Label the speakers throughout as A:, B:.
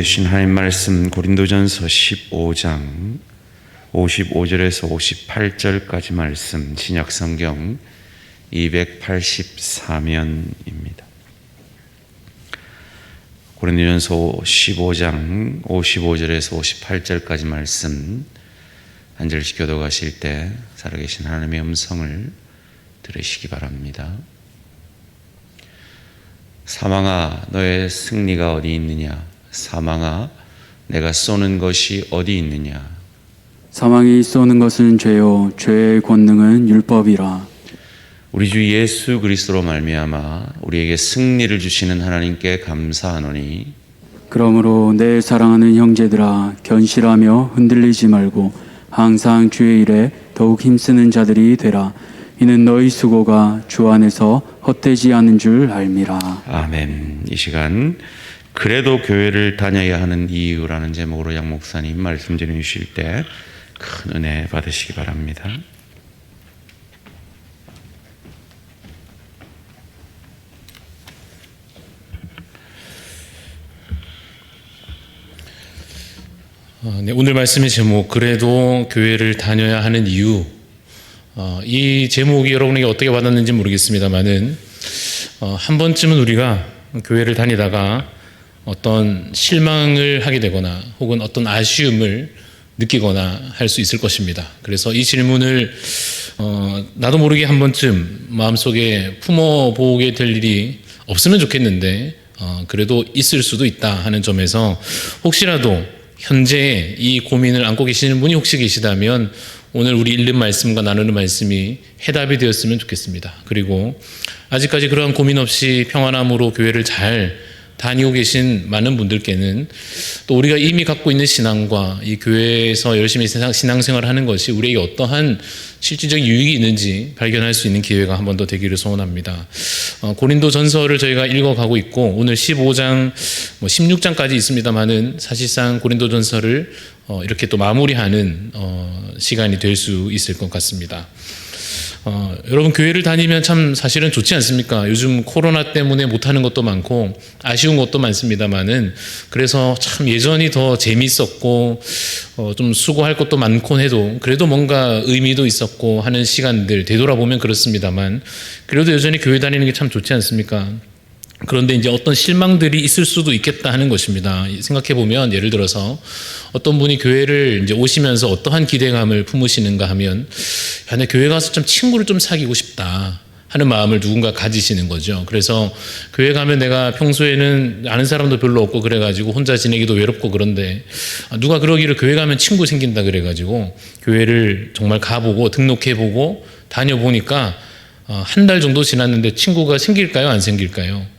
A: 주신 하나님 말씀 고린도전서 15장 55절에서 58절까지 말씀 신약성경 284면입니다. 고린도전서 15장 55절에서 58절까지 말씀 한 절씩 교독하실 때 살아계신 하나님의 음성을 들으시기 바랍니다. 사망아, 너의 승리가 어디 있느냐? 사망아, 내가 쏘는 것이 어디 있느냐?
B: 사망이 쏘는 것은 죄요, 죄의 권능은 율법이라.
A: 우리 주 예수 그리스도로 말미암아 우리에게 승리를 주시는 하나님께 감사하노니,
B: 그러므로 내 사랑하는 형제들아, 견실하며 흔들리지 말고 항상 주의 일에 더욱 힘쓰는 자들이 되라. 이는 너희 수고가 주 안에서 헛되지 않은 줄 알미라.
A: 아멘. 이 시간 그래도 교회를 다녀야 하는 이유라는 제목으로 양 목사님 말씀 전해 주실 때 큰 은혜 받으시기 바랍니다.
C: 네, 오늘 말씀의 제목, 그래도 교회를 다녀야 하는 이유. 이 제목이 여러분에게 어떻게 와닿는지 모르겠습니다만은 한 번쯤은 우리가 교회를 다니다가 어떤 실망을 하게 되거나 혹은 어떤 아쉬움을 느끼거나 할 수 있을 것입니다. 그래서 이 질문을 나도 모르게 한 번쯤 마음속에 품어보게 될 일이 없으면 좋겠는데 그래도 있을 수도 있다 하는 점에서 혹시라도 현재 이 고민을 안고 계시는 분이 혹시 계시다면 오늘 우리 읽는 말씀과 나누는 말씀이 해답이 되었으면 좋겠습니다. 그리고 아직까지 그러한 고민 없이 평안함으로 교회를 잘 다니고 계신 많은 분들께는 또 우리가 이미 갖고 있는 신앙과 이 교회에서 열심히 신앙생활을 하는 것이 우리에게 어떠한 실질적인 유익이 있는지 발견할 수 있는 기회가 한 번 더 되기를 소원합니다. 고린도 전서를 저희가 읽어가고 있고 오늘 15장, 16장까지 있습니다만은 사실상 고린도 전서를 이렇게 또 마무리하는 시간이 될 수 있을 것 같습니다. 여러분, 교회를 다니면 참 사실은 좋지 않습니까? 요즘 코로나 때문에 못하는 것도 많고 아쉬운 것도 많습니다만은 그래서 참 예전이 더 재미있었고 좀 수고할 것도 많곤 해도 그래도 뭔가 의미도 있었고 하는 시간들 되돌아보면 그렇습니다만 그래도 여전히 교회 다니는 게 참 좋지 않습니까? 그런데 이제 어떤 실망들이 있을 수도 있겠다 하는 것입니다. 생각해보면 예를 들어서 어떤 분이 교회를 이제 오시면서 어떠한 기대감을 품으시는가 하면 야, 내 교회 가서 좀 친구를 좀 사귀고 싶다 하는 마음을 누군가 가지시는 거죠. 그래서 교회 가면 내가 평소에는 아는 사람도 별로 없고 그래가지고 혼자 지내기도 외롭고 그런데 누가 그러기를 교회 가면 친구 생긴다 그래가지고 교회를 정말 가보고 등록해보고 다녀보니까 한 달 정도 지났는데 친구가 생길까요? 안 생길까요?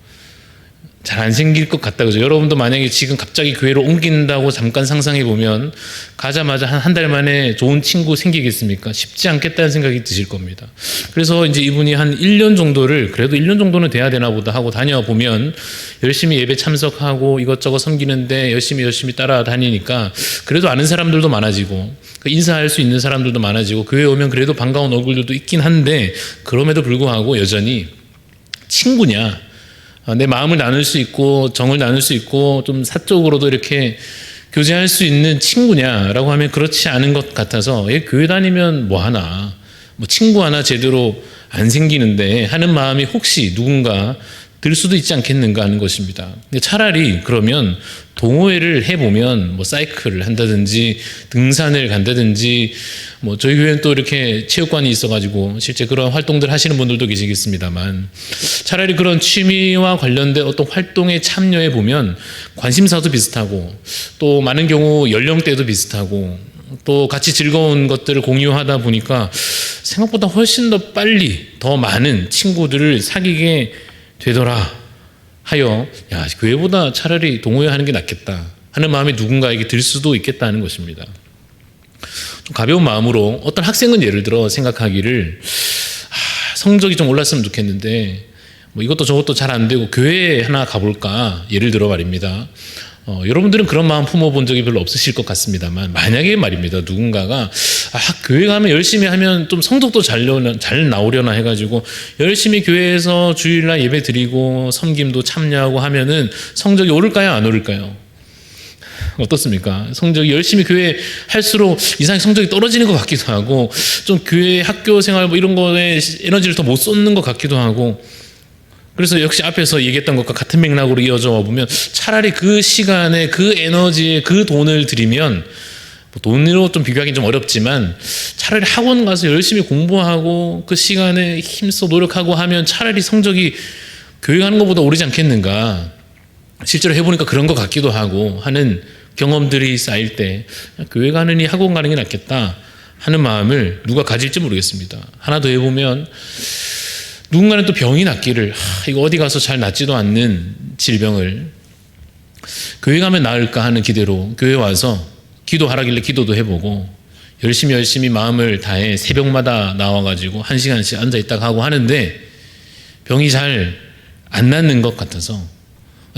C: 잘 안 생길 것 같다 그죠? 여러분도 만약에 지금 갑자기 교회로 옮긴다고 잠깐 상상해 보면 가자마자 한 달 만에 좋은 친구 생기겠습니까? 쉽지 않겠다는 생각이 드실 겁니다. 그래서 이제 이분이 한 1년 정도를 그래도 1년 정도는 돼야 되나 보다 하고 다녀보면 열심히 예배 참석하고 이것저것 섬기는데 열심히 따라다니니까 그래도 아는 사람들도 많아지고 인사할 수 있는 사람들도 많아지고 교회 오면 그래도 반가운 얼굴들도 있긴 한데 그럼에도 불구하고 여전히 친구냐? 내 마음을 나눌 수 있고 정을 나눌 수 있고 좀 사적으로도 이렇게 교제할 수 있는 친구냐라고 하면 그렇지 않은 것 같아서 교회 다니면 뭐 하나 뭐 친구 하나 제대로 안 생기는데 하는 마음이 혹시 누군가 들 수도 있지 않겠는가 하는 것입니다. 근데 차라리 그러면 동호회를 해보면 뭐 사이클을 한다든지 등산을 간다든지 뭐 저희 교회는 또 이렇게 체육관이 있어가지고 실제 그런 활동들 하시는 분들도 계시겠습니다만 차라리 그런 취미와 관련된 어떤 활동에 참여해 보면 관심사도 비슷하고 또 많은 경우 연령대도 비슷하고 또 같이 즐거운 것들을 공유하다 보니까 생각보다 훨씬 더 빨리 더 많은 친구들을 사귀게 되더라 하여 야, 교회보다 차라리 동호회 하는 게 낫겠다 하는 마음이 누군가에게 들 수도 있겠다는 것입니다. 좀 가벼운 마음으로 어떤 학생은 예를 들어 생각하기를 성적이 좀 올랐으면 좋겠는데 뭐 이것도 저것도 잘 안 되고 교회 하나 가볼까 예를 들어 말입니다. 여러분들은 그런 마음 품어본 적이 별로 없으실 것 같습니다만 만약에 말입니다. 누군가가 교회 가면 열심히 하면 좀 성적도 잘 나오려나 해가지고 열심히 교회에서 주일날 예배 드리고 섬김도 참여하고 하면은 성적이 오를까요? 안 오를까요? 어떻습니까? 성적이 열심히 교회 할수록 이상하게 성적이 떨어지는 것 같기도 하고, 좀 교회 학교 생활 뭐 이런 거에 에너지를 더 못 쏟는 것 같기도 하고, 그래서 역시 앞에서 얘기했던 것과 같은 맥락으로 이어져 보면 차라리 그 시간에 그 에너지에 그 돈을 들이면, 뭐 돈으로 좀 비교하기는 좀 어렵지만 차라리 학원 가서 열심히 공부하고 그 시간에 힘써 노력하고 하면 차라리 성적이 교회 가는 것보다 오르지 않겠는가. 실제로 해보니까 그런 것 같기도 하고 하는 경험들이 쌓일 때 교회 가느니 학원 가는 게 낫겠다 하는 마음을 누가 가질지 모르겠습니다. 하나 더 해보면 누군가는 또 병이 낫기를, 이거 어디 가서 잘 낫지도 않는 질병을 교회 가면 나을까 하는 기대로 교회 와서 기도하라길래 기도도 해보고 열심히 마음을 다해 새벽마다 나와가지고 1시간씩 앉아있다가 하고 하는데 병이 잘 안 낫는 것 같아서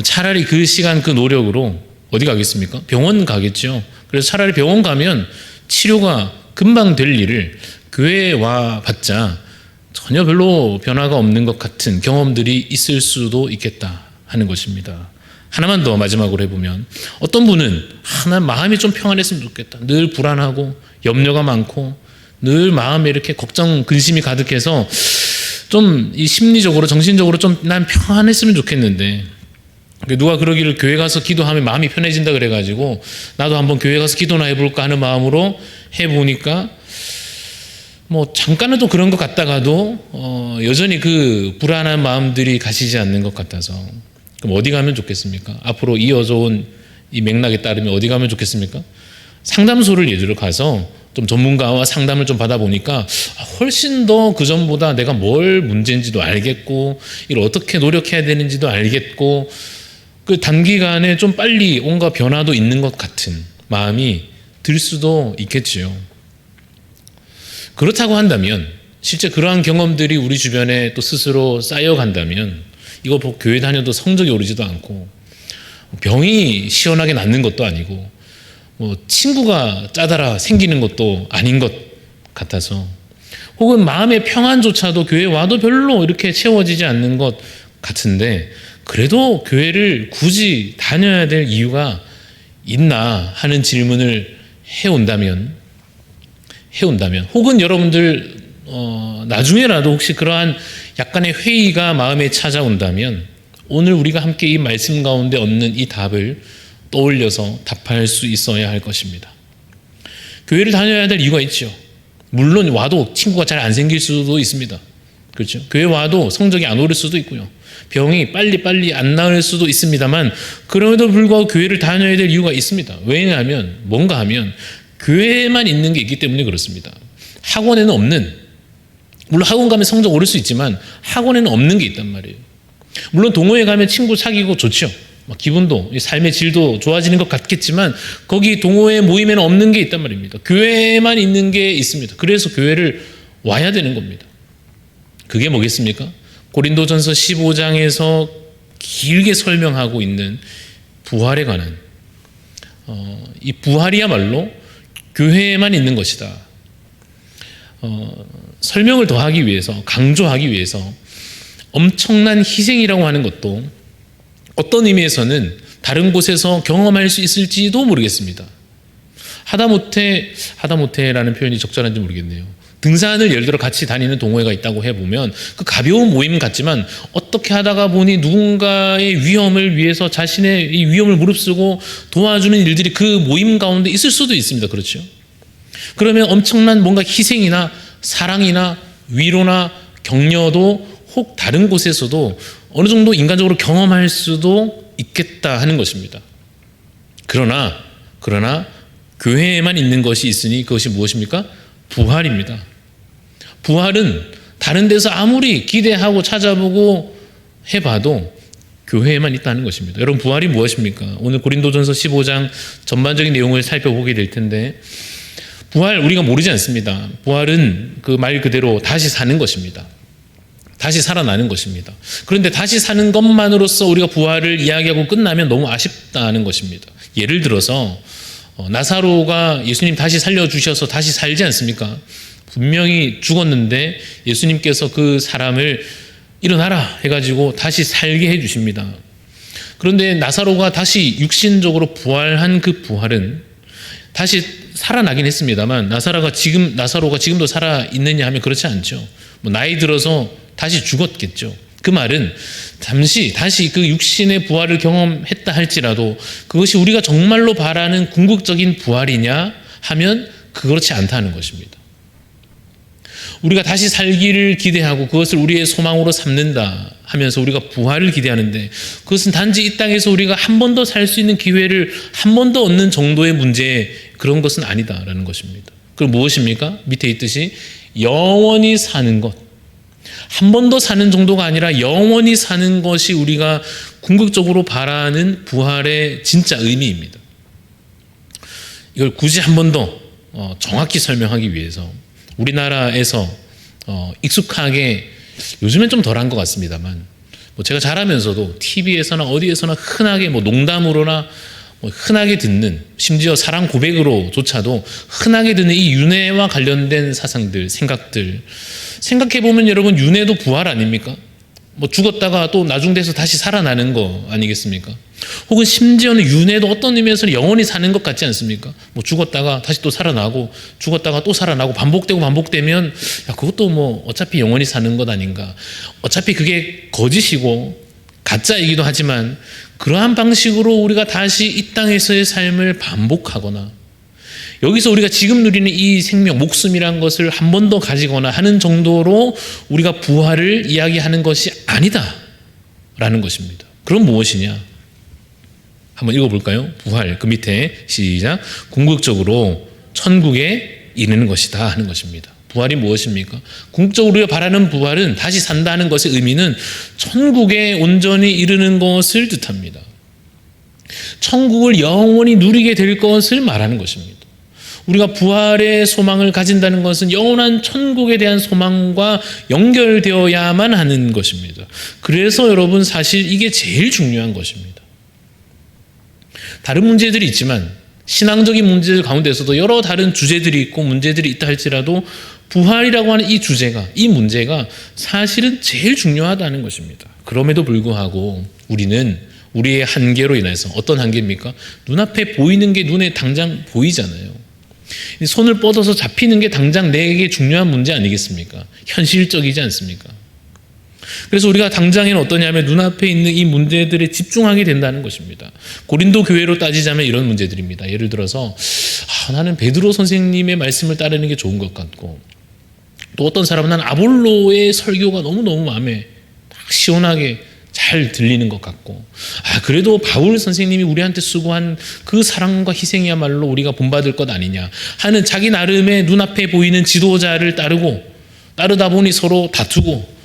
C: 차라리 그 시간 그 노력으로 어디 가겠습니까? 병원 가겠죠. 그래서 차라리 병원 가면 치료가 금방 될 일을 교회에 와 봤자 전혀 별로 변화가 없는 것 같은 경험들이 있을 수도 있겠다 하는 것입니다. 하나만 더 마지막으로 해보면 어떤 분은 난 마음이 좀 평안했으면 좋겠다. 늘 불안하고 염려가 많고 늘 마음에 이렇게 걱정 근심이 가득해서 좀 이 심리적으로 정신적으로 좀 난 평안했으면 좋겠는데, 누가 그러기를 교회 가서 기도하면 마음이 편해진다 그래가지고 나도 한번 교회 가서 기도나 해볼까 하는 마음으로 해보니까 뭐 잠깐은 또 그런 것 같다가도 여전히 그 불안한 마음들이 가시지 않는 것 같아서, 그럼 어디 가면 좋겠습니까? 앞으로 이어져 온 이 맥락에 따르면 어디 가면 좋겠습니까? 상담소를 예를 가서 좀 전문가와 상담을 좀 받아보니까 훨씬 더 그전보다 내가 뭘 문제인지도 알겠고 이걸 어떻게 노력해야 되는지도 알겠고 그 단기간에 좀 빨리 온갖 변화도 있는 것 같은 마음이 들 수도 있겠지요. 그렇다고 한다면 실제 그러한 경험들이 우리 주변에 또 스스로 쌓여간다면 이거 교회 다녀도 성적이 오르지도 않고 병이 시원하게 낫는 것도 아니고 뭐 친구가 짜다라 생기는 것도 아닌 것 같아서, 혹은 마음의 평안조차도 교회 와도 별로 이렇게 채워지지 않는 것 같은데 그래도 교회를 굳이 다녀야 될 이유가 있나 하는 질문을 해온다면 혹은 여러분들 나중에라도 혹시 그러한 약간의 회의가 마음에 찾아온다면 오늘 우리가 함께 이 말씀 가운데 얻는 이 답을 떠올려서 답할 수 있어야 할 것입니다. 교회를 다녀야 될 이유가 있죠. 물론 와도 친구가 잘 안 생길 수도 있습니다. 그렇죠? 교회 와도 성적이 안 오를 수도 있고요. 병이 빨리 안 나을 수도 있습니다만 그럼에도 불구하고 교회를 다녀야 될 이유가 있습니다. 왜냐하면 뭔가 하면 교회에만 있는 게 있기 때문에 그렇습니다. 학원에는 없는, 물론 학원 가면 성적 오를 수 있지만 학원에는 없는 게 있단 말이에요. 물론 동호회 가면 친구 사귀고 좋죠. 기분도 삶의 질도 좋아지는 것 같겠지만 거기 동호회 모임에는 없는 게 있단 말입니다. 교회에만 있는 게 있습니다. 그래서 교회를 와야 되는 겁니다. 그게 뭐겠습니까? 고린도전서 15장에서 길게 설명하고 있는 부활에 관한 이 부활이야말로 교회에만 있는 것이다. 설명을 더하기 위해서, 강조하기 위해서 엄청난 희생이라고 하는 것도 어떤 의미에서는 다른 곳에서 경험할 수 있을지도 모르겠습니다. 하다못해라는 표현이 적절한지 모르겠네요. 등산을 예를 들어 같이 다니는 동호회가 있다고 해보면 그 가벼운 모임 같지만 어떻게 하다가 보니 누군가의 위험을 위해서 자신의 이 위험을 무릅쓰고 도와주는 일들이 그 모임 가운데 있을 수도 있습니다. 그렇죠? 그러면 엄청난 뭔가 희생이나 사랑이나 위로나 격려도 혹 다른 곳에서도 어느 정도 인간적으로 경험할 수도 있겠다 하는 것입니다. 그러나 교회에만 있는 것이 있으니 그것이 무엇입니까? 부활입니다. 부활은 다른 데서 아무리 기대하고 찾아보고 해봐도 교회에만 있다는 것입니다. 여러분, 부활이 무엇입니까? 오늘 고린도전서 15장 전반적인 내용을 살펴보게 될 텐데 부활 우리가 모르지 않습니다. 부활은 그 말 그대로 다시 사는 것입니다. 다시 살아나는 것입니다. 그런데 다시 사는 것만으로서 우리가 부활을 이야기하고 끝나면 너무 아쉽다는 것입니다. 예를 들어서 나사로가 예수님 다시 살려주셔서 다시 살지 않습니까? 분명히 죽었는데 예수님께서 그 사람을 일어나라 해가지고 다시 살게 해주십니다. 그런데 나사로가 다시 육신적으로 부활한 그 부활은 다시 살아나긴 했습니다만 나사로가 지금도 살아 있느냐 하면 그렇지 않죠. 뭐 나이 들어서 다시 죽었겠죠. 그 말은 잠시 다시 그 육신의 부활을 경험했다 할지라도 그것이 우리가 정말로 바라는 궁극적인 부활이냐 하면 그렇지 않다는 것입니다. 우리가 다시 살기를 기대하고 그것을 우리의 소망으로 삼는다 하면서 우리가 부활을 기대하는데 그것은 단지 이 땅에서 우리가 한 번 더 살 수 있는 기회를 한 번 더 얻는 정도의 문제, 그런 것은 아니다라는 것입니다. 그럼 무엇입니까? 밑에 있듯이 영원히 사는 것, 한 번 더 사는 정도가 아니라 영원히 사는 것이 우리가 궁극적으로 바라는 부활의 진짜 의미입니다. 이걸 굳이 한 번 더 정확히 설명하기 위해서 우리나라에서 익숙하게, 요즘엔 좀 덜한 것 같습니다만, 뭐 제가 자라면서도 TV에서나 어디에서나 흔하게 뭐 농담으로나 뭐 흔하게 듣는, 심지어 사랑 고백으로조차도 흔하게 듣는 이 윤회와 관련된 사상들, 생각들, 생각해 보면 여러분, 윤회도 부활 아닙니까? 뭐 죽었다가 또 나중돼서 다시 살아나는 거 아니겠습니까? 혹은 심지어는 윤회도 어떤 의미에서는 영원히 사는 것 같지 않습니까? 뭐 죽었다가 다시 또 살아나고 죽었다가 또 살아나고 반복되면 그것도 뭐 어차피 영원히 사는 것 아닌가. 어차피 그게 거짓이고 가짜이기도 하지만 그러한 방식으로 우리가 다시 이 땅에서의 삶을 반복하거나 여기서 우리가 지금 누리는 이 생명, 목숨이란 것을 한 번 더 가지거나 하는 정도로 우리가 부활을 이야기하는 것이 아니다라는 것입니다. 그럼 무엇이냐? 한번 읽어볼까요? 부활, 그 밑에 시작. 궁극적으로 천국에 이르는 것이다 하는 것입니다. 부활이 무엇입니까? 궁극적으로 우리가 바라는 부활은, 다시 산다는 것의 의미는 천국에 온전히 이르는 것을 뜻합니다. 천국을 영원히 누리게 될 것을 말하는 것입니다. 우리가 부활의 소망을 가진다는 것은 영원한 천국에 대한 소망과 연결되어야만 하는 것입니다. 그래서 여러분, 사실 이게 제일 중요한 것입니다. 다른 문제들이 있지만, 신앙적인 문제들 가운데서도 여러 다른 주제들이 있고 문제들이 있다 할지라도 부활이라고 하는 이 주제가, 이 문제가 사실은 제일 중요하다는 것입니다. 그럼에도 불구하고 우리는 우리의 한계로 인해서, 어떤 한계입니까? 눈앞에 보이는 게 눈에 당장 보이잖아요. 손을 뻗어서 잡히는 게 당장 내게 중요한 문제 아니겠습니까? 현실적이지 않습니까? 그래서 우리가 당장에는 어떠냐면 눈앞에 있는 이 문제들에 집중하게 된다는 것입니다. 고린도 교회로 따지자면 이런 문제들입니다. 예를 들어서 나는 베드로 선생님의 말씀을 따르는 게 좋은 것 같고, 또 어떤 사람은 난 아볼로의 설교가 너무너무 마음에 딱 시원하게 잘 들리는 것 같고, 그래도 바울 선생님이 우리한테 수고한 그 사랑과 희생이야말로 우리가 본받을 것 아니냐 하는 자기 나름의 눈앞에 보이는 지도자를 따르다 보니 서로 다투고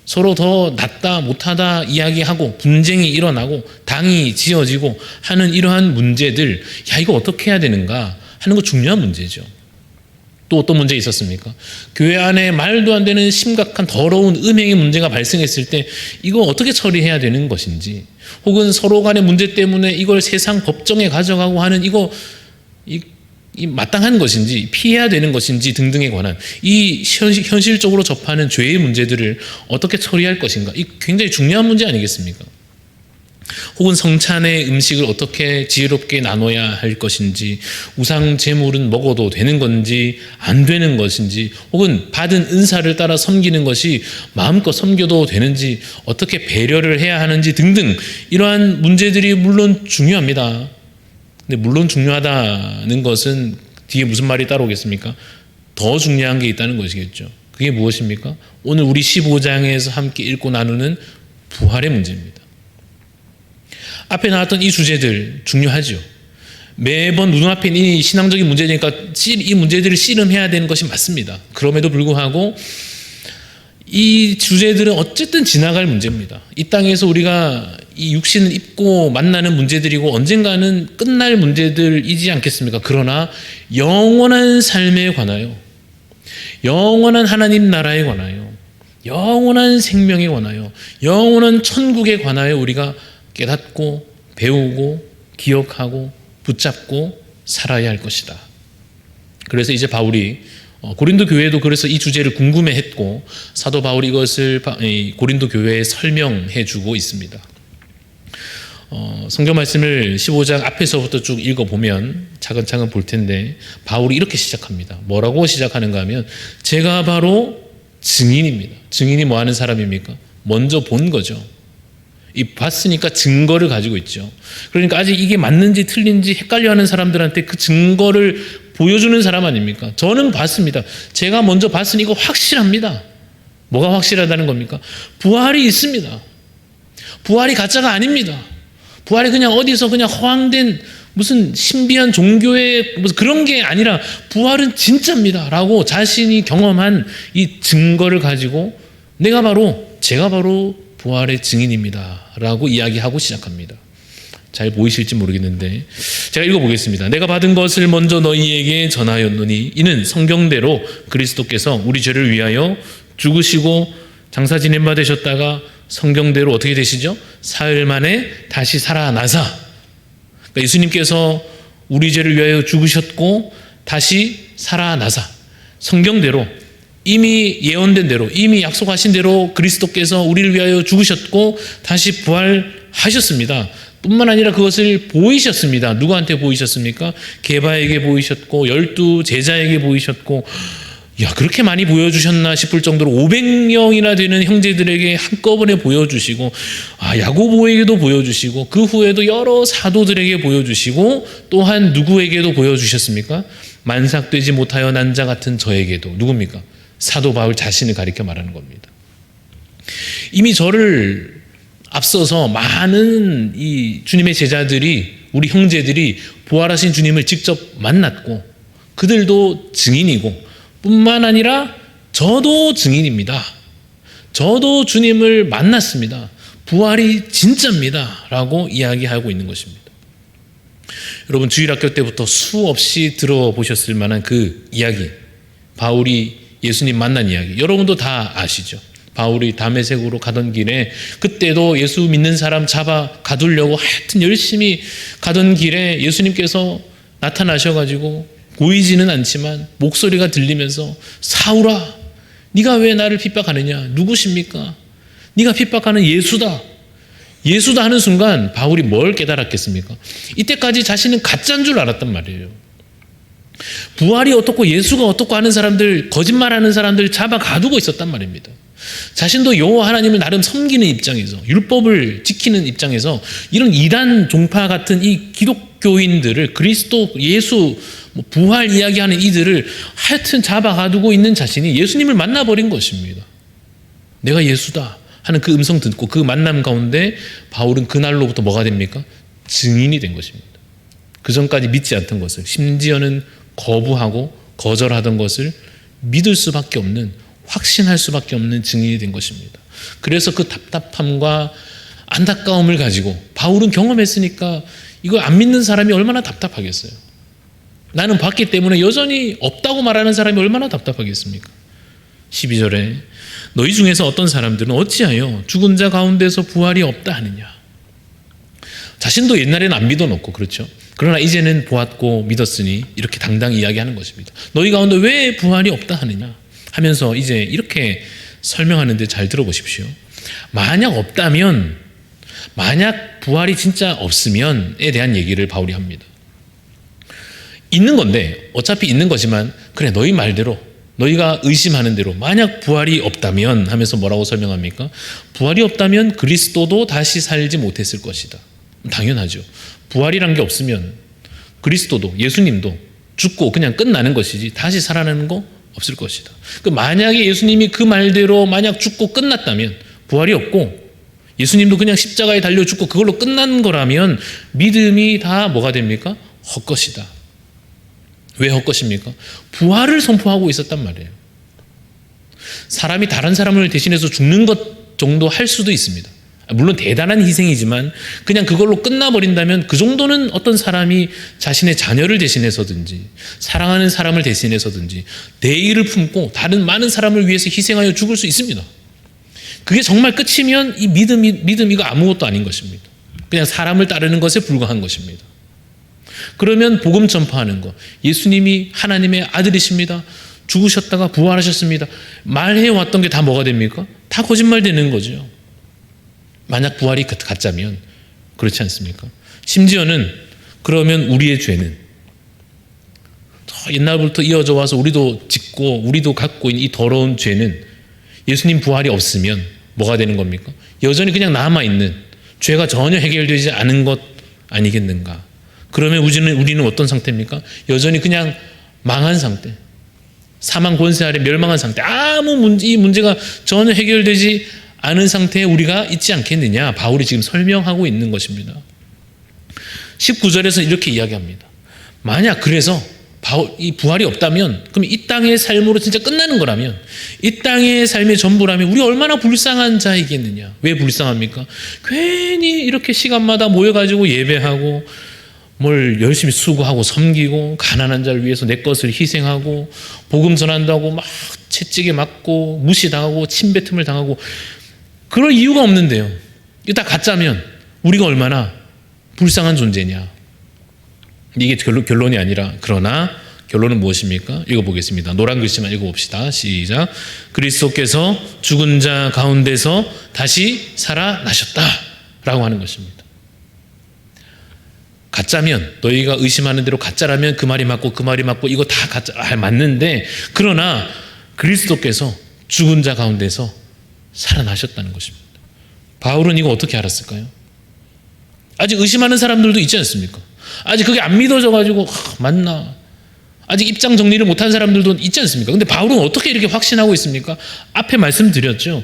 C: 서로 더 낫다 못하다 이야기하고 분쟁이 일어나고 당이 지어지고 하는 이러한 문제들, 이거 어떻게 해야 되는가 하는 거 중요한 문제죠. 또 어떤 문제 있었습니까? 교회 안에 말도 안 되는 심각한 더러운 음행의 문제가 발생했을 때 이거 어떻게 처리해야 되는 것인지, 혹은 서로 간의 문제 때문에 이걸 세상 법정에 가져가고 하는 이 마땅한 것인지 피해야 되는 것인지 등등에 관한 이 현실적으로 접하는 죄의 문제들을 어떻게 처리할 것인가, 이 굉장히 중요한 문제 아니겠습니까? 혹은 성찬의 음식을 어떻게 지혜롭게 나눠야 할 것인지, 우상 제물은 먹어도 되는 건지 안 되는 것인지, 혹은 받은 은사를 따라 섬기는 것이 마음껏 섬겨도 되는지, 어떻게 배려를 해야 하는지 등등, 이러한 문제들이 물론 중요합니다. 근데 물론 중요하다는 것은 뒤에 무슨 말이 따라오겠습니까? 더 중요한 게 있다는 것이겠죠. 그게 무엇입니까? 오늘 우리 15장에서 함께 읽고 나누는 부활의 문제입니다. 앞에 나왔던 이 주제들 중요하죠. 매번 눈앞에 있는 이 신앙적인 문제니까 이 문제들을 씨름해야 되는 것이 맞습니다. 그럼에도 불구하고 이 주제들은 어쨌든 지나갈 문제입니다. 이 땅에서 우리가 이 육신을 입고 만나는 문제들이고 언젠가는 끝날 문제들이지 않겠습니까? 그러나 영원한 삶에 관하여, 영원한 하나님 나라에 관하여, 영원한 생명에 관하여, 영원한 천국에 관하여 우리가 깨닫고 배우고 기억하고 붙잡고 살아야 할 것이다. 그래서 이제 바울이 고린도 교회도 그래서 이 주제를 궁금해했고, 사도 바울이 이것을 고린도 교회에 설명해 주고 있습니다. 성경 말씀을 15장 앞에서부터 쭉 읽어보면 차근차근 볼 텐데 바울이 이렇게 시작합니다. 뭐라고 시작하는가 하면 제가 바로 증인입니다. 증인이 뭐 하는 사람입니까? 먼저 본 거죠. 이 봤으니까 증거를 가지고 있죠. 그러니까 아직 이게 맞는지 틀린지 헷갈려하는 사람들한테 그 증거를 보여주는 사람 아닙니까? 저는 봤습니다. 제가 먼저 봤으니 이거 확실합니다. 뭐가 확실하다는 겁니까? 부활이 있습니다. 부활이 가짜가 아닙니다. 부활이 그냥 어디서 그냥 허황된 무슨 신비한 종교의 무슨 그런 게 아니라 부활은 진짜입니다. 라고 자신이 경험한 이 증거를 가지고 제가 바로 부활의 증인입니다. 라고 이야기하고 시작합니다. 잘 보이실지 모르겠는데 제가 읽어보겠습니다. 내가 받은 것을 먼저 너희에게 전하였노니 이는 성경대로 그리스도께서 우리 죄를 위하여 죽으시고 장사 지낸 바 되셨다가 성경대로 어떻게 되시죠? 사흘 만에 다시 살아나사. 그러니까 예수님께서 우리 죄를 위하여 죽으셨고 다시 살아나사. 성경대로 이미 예언된 대로 이미 약속하신 대로 그리스도께서 우리를 위하여 죽으셨고 다시 부활하셨습니다. 뿐만 아니라 그것을 보이셨습니다. 누구한테 보이셨습니까? 게바에게 보이셨고 12 제자에게 보이셨고 야, 그렇게 많이 보여주셨나 싶을 정도로 500명이나 되는 형제들에게 한꺼번에 보여주시고 야고보에게도 보여주시고 그 후에도 여러 사도들에게 보여주시고 또한 누구에게도 보여주셨습니까? 만삭되지 못하여 난 자 같은 저에게도. 누굽니까? 사도 바울 자신을 가리켜 말하는 겁니다. 이미 저를 앞서서 많은 이 주님의 제자들이 우리 형제들이 부활하신 주님을 직접 만났고 그들도 증인이고 뿐만 아니라 저도 증인입니다. 저도 주님을 만났습니다. 부활이 진짜입니다. 라고 이야기하고 있는 것입니다. 여러분 주일학교 때부터 수없이 들어보셨을 만한 그 이야기, 바울이 예수님 만난 이야기, 여러분도 다 아시죠? 바울이 다메섹으로 가던 길에 그때도 예수 믿는 사람 잡아 가두려고 하여튼 열심히 가던 길에 예수님께서 나타나셔가지고 보이지는 않지만 목소리가 들리면서 사울아 네가 왜 나를 핍박하느냐? 누구십니까? 네가 핍박하는 예수다. 예수다 하는 순간 바울이 뭘 깨달았겠습니까? 이때까지 자신은 가짜인 줄 알았단 말이에요. 부활이 어떻고 예수가 어떻고 하는 사람들, 거짓말하는 사람들 잡아 가두고 있었단 말입니다. 자신도 여호와 하나님을 나름 섬기는 입장에서 율법을 지키는 입장에서 이런 이단 종파 같은 이 기독교인들을 그리스도 예수 부활 이야기하는 이들을 하여튼 잡아 가두고 있는 자신이 예수님을 만나버린 것입니다. 내가 예수다 하는 그 음성 듣고 그 만남 가운데 바울은 그날로부터 뭐가 됩니까? 증인이 된 것입니다. 그 전까지 믿지 않던 것을 심지어는 거부하고 거절하던 것을 믿을 수밖에 없는 확신할 수밖에 없는 증인이 된 것입니다. 그래서 그 답답함과 안타까움을 가지고 바울은 경험했으니까 이걸 안 믿는 사람이 얼마나 답답하겠어요. 나는 봤기 때문에 여전히 없다고 말하는 사람이 얼마나 답답하겠습니까? 12절에 너희 중에서 어떤 사람들은 어찌하여 죽은 자 가운데서 부활이 없다 하느냐. 자신도 옛날에는 안 믿어놓고 그렇죠. 그러나 이제는 보았고 믿었으니 이렇게 당당히 이야기하는 것입니다. 너희 가운데 왜 부활이 없다 하느냐 하면서 이제 이렇게 설명하는데 잘 들어보십시오. 만약 부활이 진짜 없으면에 대한 얘기를 바울이 합니다. 있는 건데 어차피 있는 거지만 그래 너희 말대로 너희가 의심하는 대로 만약 부활이 없다면 하면서 뭐라고 설명합니까? 부활이 없다면 그리스도도 다시 살지 못했을 것이다. 당연하죠. 부활이란 게 없으면 그리스도도 예수님도 죽고 그냥 끝나는 것이지 다시 살아나는 거 없을 것이다. 만약에 예수님이 그 말대로 만약 죽고 끝났다면 부활이 없고 예수님도 그냥 십자가에 달려 죽고 그걸로 끝난 거라면 믿음이 다 뭐가 됩니까? 헛것이다. 왜 헛것입니까? 부활을 선포하고 있었단 말이에요. 사람이 다른 사람을 대신해서 죽는 것 정도 할 수도 있습니다. 물론 대단한 희생이지만 그냥 그걸로 끝나버린다면 그 정도는 어떤 사람이 자신의 자녀를 대신해서든지 사랑하는 사람을 대신해서든지 대의를 품고 다른 많은 사람을 위해서 희생하여 죽을 수 있습니다. 그게 정말 끝이면 이 믿음 이거 아무것도 아닌 것입니다. 그냥 사람을 따르는 것에 불과한 것입니다. 그러면 복음 전파하는 것, 예수님이 하나님의 아들이십니다. 죽으셨다가 부활하셨습니다. 말해왔던 게 다 뭐가 됩니까? 다 거짓말 되는 거죠. 만약 부활이 가짜면 그렇지 않습니까? 심지어는 그러면 우리의 죄는 옛날부터 이어져 와서 우리도 짓고 우리도 갖고 있는 이 더러운 죄는 예수님 부활이 없으면 뭐가 되는 겁니까? 여전히 그냥 남아있는 죄가 전혀 해결되지 않은 것 아니겠는가? 그러면 우리는 어떤 상태입니까? 여전히 그냥 망한 상태, 사망 권세 아래 멸망한 상태, 이 문제가 전혀 해결되지 않은 상태에 우리가 있지 않겠느냐? 바울이 지금 설명하고 있는 것입니다. 19절에서 이렇게 이야기합니다. 만약 그래서 이 부활이 없다면, 그럼 이 땅의 삶으로 진짜 끝나는 거라면, 이 땅의 삶의 전부라면 우리 얼마나 불쌍한 자이겠느냐? 왜 불쌍합니까? 괜히 이렇게 시간마다 모여가지고 예배하고 뭘 열심히 수고하고 섬기고 가난한 자를 위해서 내 것을 희생하고 복음 전한다고 막 채찍에 맞고 무시당하고 침뱉음을 당하고 그럴 이유가 없는데요. 이거 다 가짜면 우리가 얼마나 불쌍한 존재냐. 이게 결론이 아니라, 그러나 결론은 무엇입니까? 읽어보겠습니다. 노란 글씨만 읽어봅시다. 시작. 그리스도께서 죽은 자 가운데서 다시 살아나셨다라고 하는 것입니다. 가짜면, 너희가 의심하는 대로 가짜라면 그 말이 맞고 이거 다 가짜 맞는데, 그러나 그리스도께서 죽은 자 가운데서 살아나셨다는 것입니다. 바울은 이거 어떻게 알았을까요? 아직 의심하는 사람들도 있지 않습니까? 아직 그게 안 믿어져가지고 맞나? 아직 입장 정리를 못한 사람들도 있지 않습니까? 근데 바울은 어떻게 이렇게 확신하고 있습니까? 앞에 말씀드렸죠.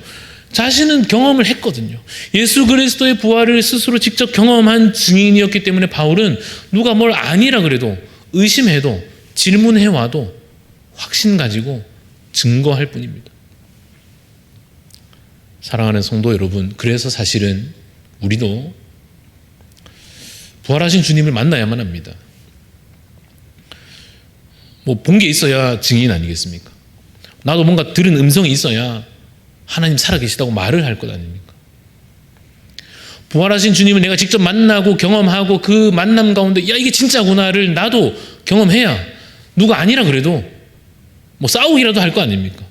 C: 자신은 경험을 했거든요. 예수 그리스도의 부활을 스스로 직접 경험한 증인이었기 때문에 바울은 누가 뭘 아니라 그래도, 의심해도, 질문해와도 확신 가지고 증거할 뿐입니다. 사랑하는 성도 여러분, 그래서 사실은 우리도 부활하신 주님을 만나야만 합니다. 뭐 본 게 있어야 증인 아니겠습니까? 나도 뭔가 들은 음성이 있어야 하나님 살아계시다고 말을 할 것 아닙니까? 부활하신 주님을 내가 직접 만나고 경험하고 그 만남 가운데 야 이게 진짜구나를 나도 경험해야 누가 아니라 그래도 뭐 싸우기라도 할 거 아닙니까?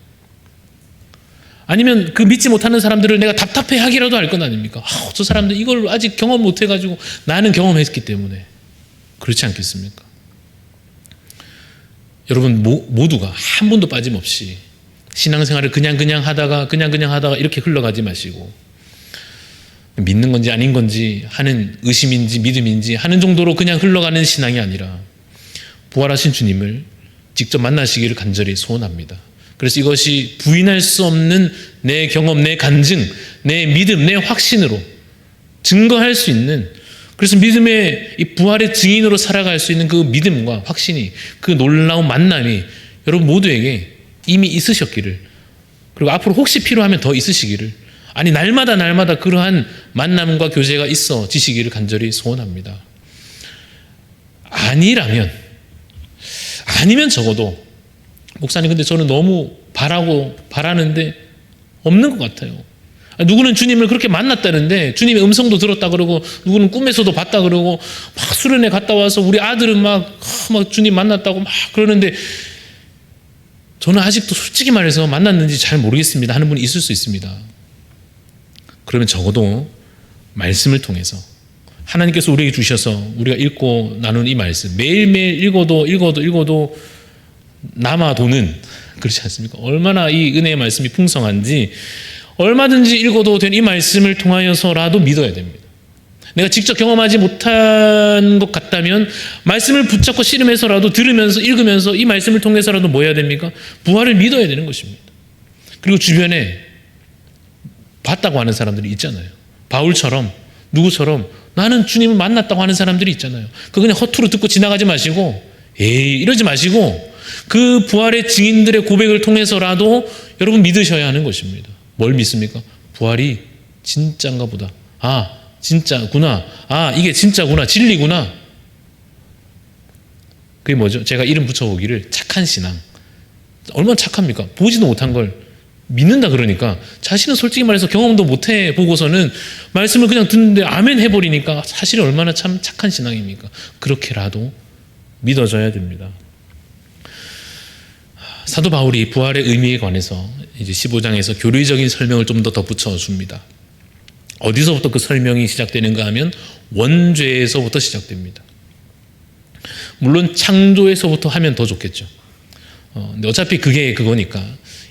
C: 아니면 그 믿지 못하는 사람들을 내가 답답해 하기라도 할 건 아닙니까? 저 사람들 이걸 아직 경험 못 해가지고 나는 경험했기 때문에. 그렇지 않겠습니까? 여러분 모두가 한 분도 빠짐없이 신앙생활을 그냥 하다가 이렇게 흘러가지 마시고, 믿는 건지 아닌 건지 하는 의심인지 믿음인지 하는 정도로 그냥 흘러가는 신앙이 아니라 부활하신 주님을 직접 만나시기를 간절히 소원합니다. 그래서 이것이 부인할 수 없는 내 경험, 내 간증, 내 믿음, 내 확신으로 증거할 수 있는, 그래서 믿음의 이 부활의 증인으로 살아갈 수 있는 그 믿음과 확신이, 그 놀라운 만남이 여러분 모두에게 이미 있으셨기를, 그리고 앞으로 혹시 필요하면 더 있으시기를, 아니 날마다 그러한 만남과 교제가 있어지시기를 간절히 소원합니다. 아니면 적어도 목사님 근데 저는 너무 바라는데 없는 것 같아요. 누구는 주님을 그렇게 만났다는데 주님의 음성도 들었다 그러고, 누구는 꿈에서도 봤다 그러고, 막 수련회 갔다 와서 우리 아들은 막 주님 만났다고 막 그러는데 저는 아직도 솔직히 말해서 만났는지 잘 모르겠습니다 하는 분이 있을 수 있습니다. 그러면 적어도 말씀을 통해서 하나님께서 우리에게 주셔서 우리가 읽고 나눈 이 말씀, 매일매일 읽어도 남아도는, 그렇지 않습니까? 얼마나 이 은혜의 말씀이 풍성한지 얼마든지 읽어도 된 이 말씀을 통하여서라도 믿어야 됩니다. 내가 직접 경험하지 못한 것 같다면 말씀을 붙잡고 씨름해서라도 들으면서 읽으면서 이 말씀을 통해서라도 뭐 해야 됩니까? 부활을 믿어야 되는 것입니다. 그리고 주변에 봤다고 하는 사람들이 있잖아요. 바울처럼, 누구처럼 나는 주님을 만났다고 하는 사람들이 있잖아요. 그거 그냥 허투루 듣고 지나가지 마시고, 이러지 마시고 그 부활의 증인들의 고백을 통해서라도 여러분 믿으셔야 하는 것입니다. 뭘 믿습니까? 부활이 진짜인가 보다. 진짜구나. 이게 진짜구나. 진리구나. 그게 뭐죠? 제가 이름 붙여보기를 착한 신앙. 얼마나 착합니까? 보지도 못한 걸 믿는다 그러니까, 자신은 솔직히 말해서 경험도 못 해보고서는 말씀을 그냥 듣는데 아멘 해버리니까 사실 얼마나 참 착한 신앙입니까? 그렇게라도 믿어져야 됩니다. 사도 바울이 부활의 의미에 관해서 이제 15장에서 교리적인 설명을 좀 더 덧붙여 줍니다. 어디서부터 그 설명이 시작되는가 하면 원죄에서부터 시작됩니다. 물론 창조에서부터 하면 더 좋겠죠. 근데 어차피 그게 그거니까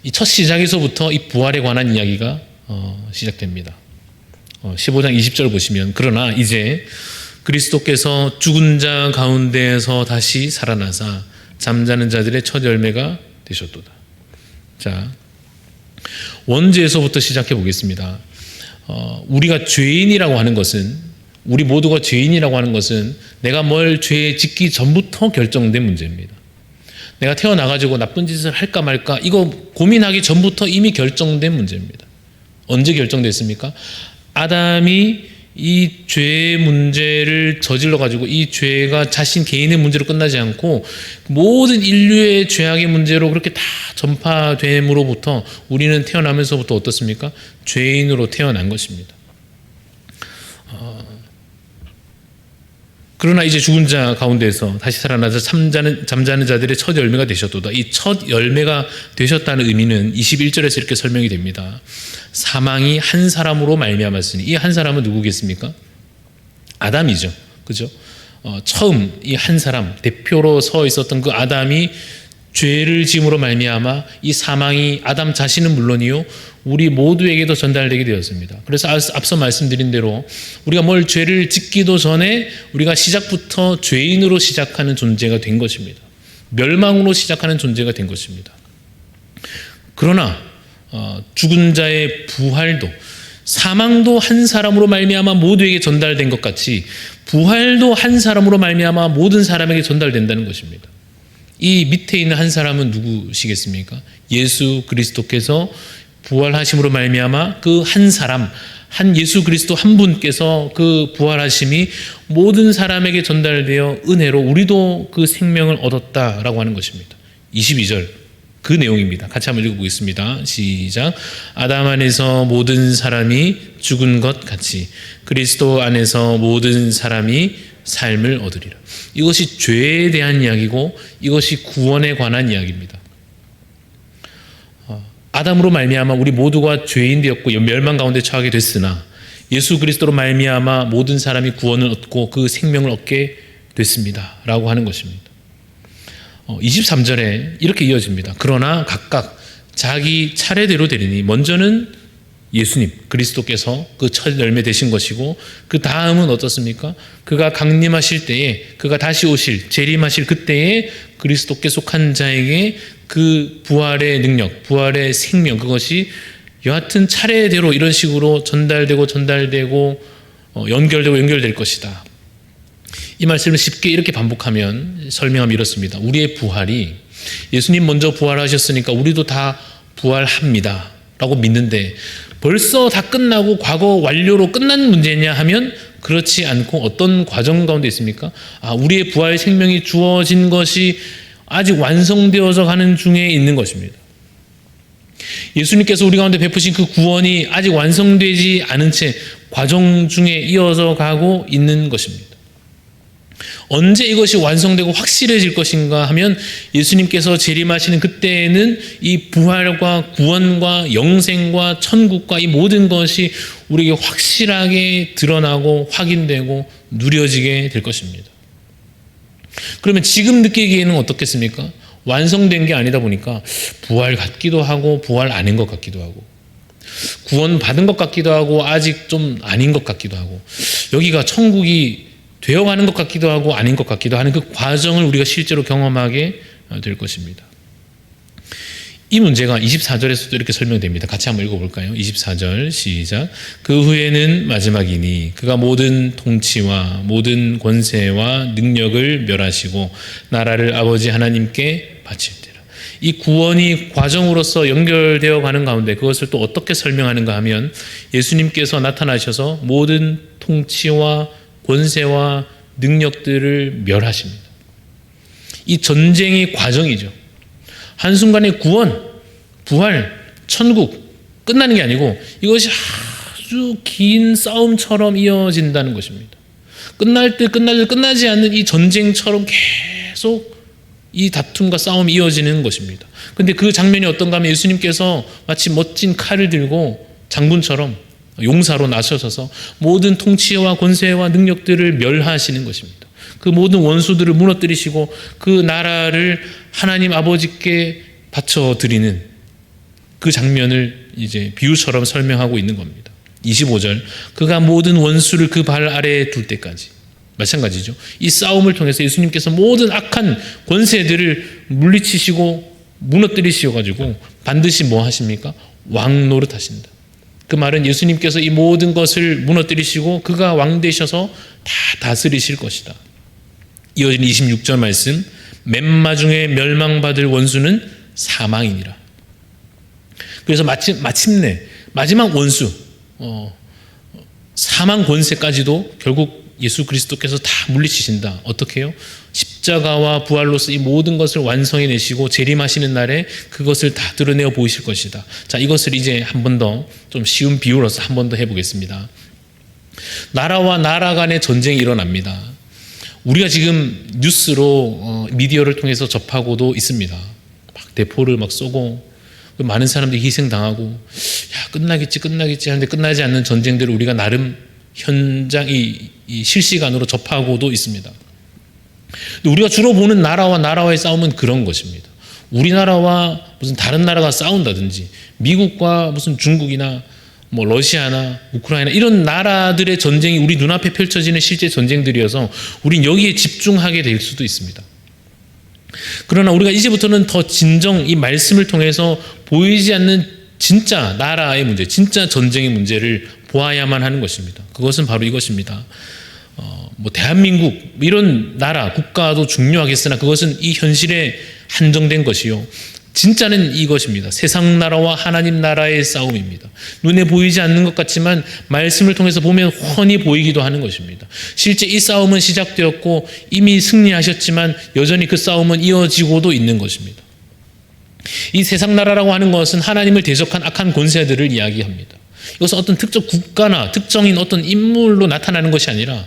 C: 이 첫 시작에서부터 이 부활에 관한 이야기가 시작됩니다. 15장 20절 보시면 그러나 이제 그리스도께서 죽은 자 가운데에서 다시 살아나사 잠자는 자들의 첫 열매가 되셨도다. 자, 원죄에서부터 시작해 보겠습니다. 우리가 죄인이라고 하는 것은, 우리 모두가 죄인이라고 하는 것은 내가 뭘 죄 짓기 전부터 결정된 문제입니다. 내가 태어나가지고 나쁜 짓을 할까 말까 이거 고민하기 전부터 이미 결정된 문제입니다. 언제 결정됐습니까? 아담이 이 죄의 문제를 저질러가지고 이 죄가 자신 개인의 문제로 끝나지 않고 모든 인류의 죄악의 문제로 그렇게 다 전파됨으로부터 우리는 태어나면서부터 어떻습니까? 죄인으로 태어난 것입니다. 그러나 이제 죽은 자 가운데서 다시 살아나서 잠자는 자들의 첫 열매가 되셨도다. 이 첫 열매가 되셨다는 의미는 21절에서 이렇게 설명이 됩니다. 사망이 한 사람으로 말미암았으니, 이 한 사람은 누구겠습니까? 아담이죠. 그죠? 처음 이 한 사람, 대표로 서 있었던 그 아담이 죄를 지음으로 말미암아 이 사망이 아담 자신은 물론이요 우리 모두에게도 전달되게 되었습니다. 그래서 앞서 말씀드린 대로 우리가 뭘 죄를 짓기도 전에 우리가 시작부터 죄인으로 시작하는 존재가 된 것입니다. 멸망으로 시작하는 존재가 된 것입니다. 그러나 죽은 자의 부활도, 사망도 한 사람으로 말미암아 모두에게 전달된 것 같이 부활도 한 사람으로 말미암아 모든 사람에게 전달된다는 것입니다. 이 밑에 있는 한 사람은 누구시겠습니까? 예수 그리스도께서 부활하심으로 말미암아 그 한 사람, 한 예수 그리스도 한 분께서 그 부활하심이 모든 사람에게 전달되어 은혜로 우리도 그 생명을 얻었다라고 하는 것입니다. 22절 그 내용입니다. 같이 한번 읽어보겠습니다. 시작. 아담 안에서 모든 사람이 죽은 것 같이 그리스도 안에서 모든 사람이 삶을 얻으리라. 이것이 죄에 대한 이야기고 이것이 구원에 관한 이야기입니다. 아담으로 말미암아 우리 모두가 죄인 되었고 멸망 가운데 처하게 됐으나 예수 그리스도로 말미암아 모든 사람이 구원을 얻고 그 생명을 얻게 됐습니다 라고 하는 것입니다. 23절에 이렇게 이어집니다. 그러나 각각 자기 차례대로 되리니 먼저는 예수님 그리스도께서 그 첫 열매 되신 것이고 그 다음은 어떻습니까? 그가 강림하실 때에, 그가 다시 오실 재림하실 그때에 그리스도께 속한 자에게 그 부활의 능력, 부활의 생명, 그것이 여하튼 차례대로 이런 식으로 전달되고 연결될 것이다. 이 말씀을 쉽게 이렇게 반복하면 설명하면 이렇습니다. 우리의 부활이 예수님 먼저 부활하셨으니까 우리도 다 부활합니다 라고 믿는데 벌써 다 끝나고 과거 완료로 끝난 문제냐 하면 그렇지 않고 어떤 과정 가운데 있습니까? 우리의 부활 생명이 주어진 것이 아직 완성되어서 가는 중에 있는 것입니다. 예수님께서 우리 가운데 베푸신 그 구원이 아직 완성되지 않은 채 과정 중에 이어서 가고 있는 것입니다. 언제 이것이 완성되고 확실해질 것인가 하면 예수님께서 재림하시는 그때에는 이 부활과 구원과 영생과 천국과 이 모든 것이 우리에게 확실하게 드러나고 확인되고 누려지게 될 것입니다. 그러면 지금 느끼기에는 어떻겠습니까? 완성된 게 아니다 보니까 부활 같기도 하고 부활 아닌 것 같기도 하고 구원 받은 것 같기도 하고 아직 좀 아닌 것 같기도 하고 여기가 천국이 되어가는 것 같기도 하고 아닌 것 같기도 하는 그 과정을 우리가 실제로 경험하게 될 것입니다. 이 문제가 24절에서도 이렇게 설명됩니다. 같이 한번 읽어볼까요? 24절 시작. 그 후에는 마지막이니 그가 모든 통치와 모든 권세와 능력을 멸하시고 나라를 아버지 하나님께 바칠 때라. 이 구원이 과정으로서 연결되어 가는 가운데 그것을 또 어떻게 설명하는가 하면 예수님께서 나타나셔서 모든 통치와 권세와 능력들을 멸하십니다. 이 전쟁의 과정이죠. 한순간에 구원, 부활, 천국 끝나는 게 아니고 이것이 아주 긴 싸움처럼 이어진다는 것입니다. 끝날 때 끝나지 않는 이 전쟁처럼 계속 이 다툼과 싸움이 이어지는 것입니다. 그런데 그 장면이 어떤가 하면 예수님께서 마치 멋진 칼을 들고 장군처럼 용사로 나서셔서 모든 통치와 권세와 능력들을 멸하시는 것입니다. 그 모든 원수들을 무너뜨리시고 그 나라를 하나님 아버지께 바쳐드리는 그 장면을 이제 비유처럼 설명하고 있는 겁니다. 25절, 그가 모든 원수를 그 발 아래에 둘 때까지. 마찬가지죠. 이 싸움을 통해서 예수님께서 모든 악한 권세들을 물리치시고 무너뜨리셔가지고 반드시 뭐 하십니까? 왕 노릇하신다. 그 말은 예수님께서 이 모든 것을 무너뜨리시고 그가 왕 되셔서 다 다스리실 것이다. 이어지는 26절 말씀, 맨마중에 멸망받을 원수는 사망이니라. 그래서 마침내 마지막 원수 사망 권세까지도 결국 예수 그리스도께서 다 물리치신다. 어떻게 해요? 십자가와 부활로서 이 모든 것을 완성해내시고 재림하시는 날에 그것을 다 드러내어 보이실 것이다. 자, 이것을 이제 한 번 더 좀 쉬운 비유로서 한 번 더 해보겠습니다. 나라와 나라 간의 전쟁이 일어납니다. 우리가 지금 뉴스로 미디어를 통해서 접하고도 있습니다. 막 대포를 막 쏘고 많은 사람들이 희생당하고 야 끝나겠지 하는데 끝나지 않는 전쟁들을 우리가 나름 현장 이 실시간으로 접하고도 있습니다. 근데 우리가 주로 보는 나라와 나라와의 싸움은 그런 것입니다. 우리나라와 무슨 다른 나라가 싸운다든지 미국과 무슨 중국이나 뭐 러시아나 우크라이나 이런 나라들의 전쟁이 우리 눈앞에 펼쳐지는 실제 전쟁들이어서 우린 여기에 집중하게 될 수도 있습니다. 그러나 우리가 이제부터는 더 진정 이 말씀을 통해서 보이지 않는 진짜 나라의 문제, 진짜 전쟁의 문제를 보아야만 하는 것입니다. 그것은 바로 이것입니다. 뭐 대한민국 이런 나라, 국가도 중요하겠으나 그것은 이 현실에 한정된 것이요. 진짜는 이것입니다. 세상 나라와 하나님 나라의 싸움입니다. 눈에 보이지 않는 것 같지만 말씀을 통해서 보면 훤히 보이기도 하는 것입니다. 실제 이 싸움은 시작되었고 이미 승리하셨지만 여전히 그 싸움은 이어지고도 있는 것입니다. 이 세상 나라라고 하는 것은 하나님을 대적한 악한 권세들을 이야기합니다. 이것은 어떤 특정 국가나 특정인 어떤 인물로 나타나는 것이 아니라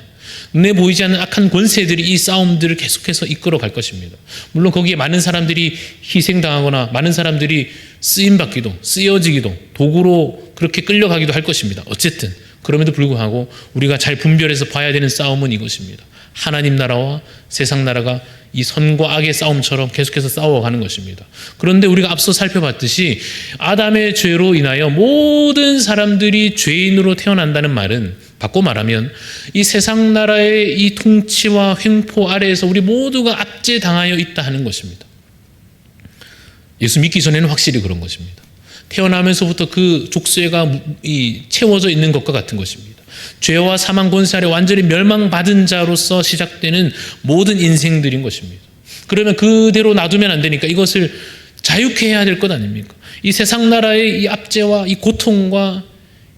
C: 눈에 보이지 않는 악한 권세들이 이 싸움들을 계속해서 이끌어갈 것입니다. 물론 거기에 많은 사람들이 희생당하거나 많은 사람들이 쓰임받기도 쓰여지기도 도구로 그렇게 끌려가기도 할 것입니다. 어쨌든 그럼에도 불구하고 우리가 잘 분별해서 봐야 되는 싸움은 이것입니다. 하나님 나라와 세상 나라가 이 선과 악의 싸움처럼 계속해서 싸워가는 것입니다. 그런데 우리가 앞서 살펴봤듯이 아담의 죄로 인하여 모든 사람들이 죄인으로 태어난다는 말은 바꿔 말하면 이 세상 나라의 이 통치와 횡포 아래에서 우리 모두가 압제당하여 있다 하는 것입니다. 예수 믿기 전에는 확실히 그런 것입니다. 태어나면서부터 그 족쇄가 채워져 있는 것과 같은 것입니다. 죄와 사망 권세 아래 완전히 멸망받은 자로서 시작되는 모든 인생들인 것입니다. 그러면 그대로 놔두면 안 되니까 이것을 자유케 해야 될 것 아닙니까? 이 세상 나라의 이 압제와 이 고통과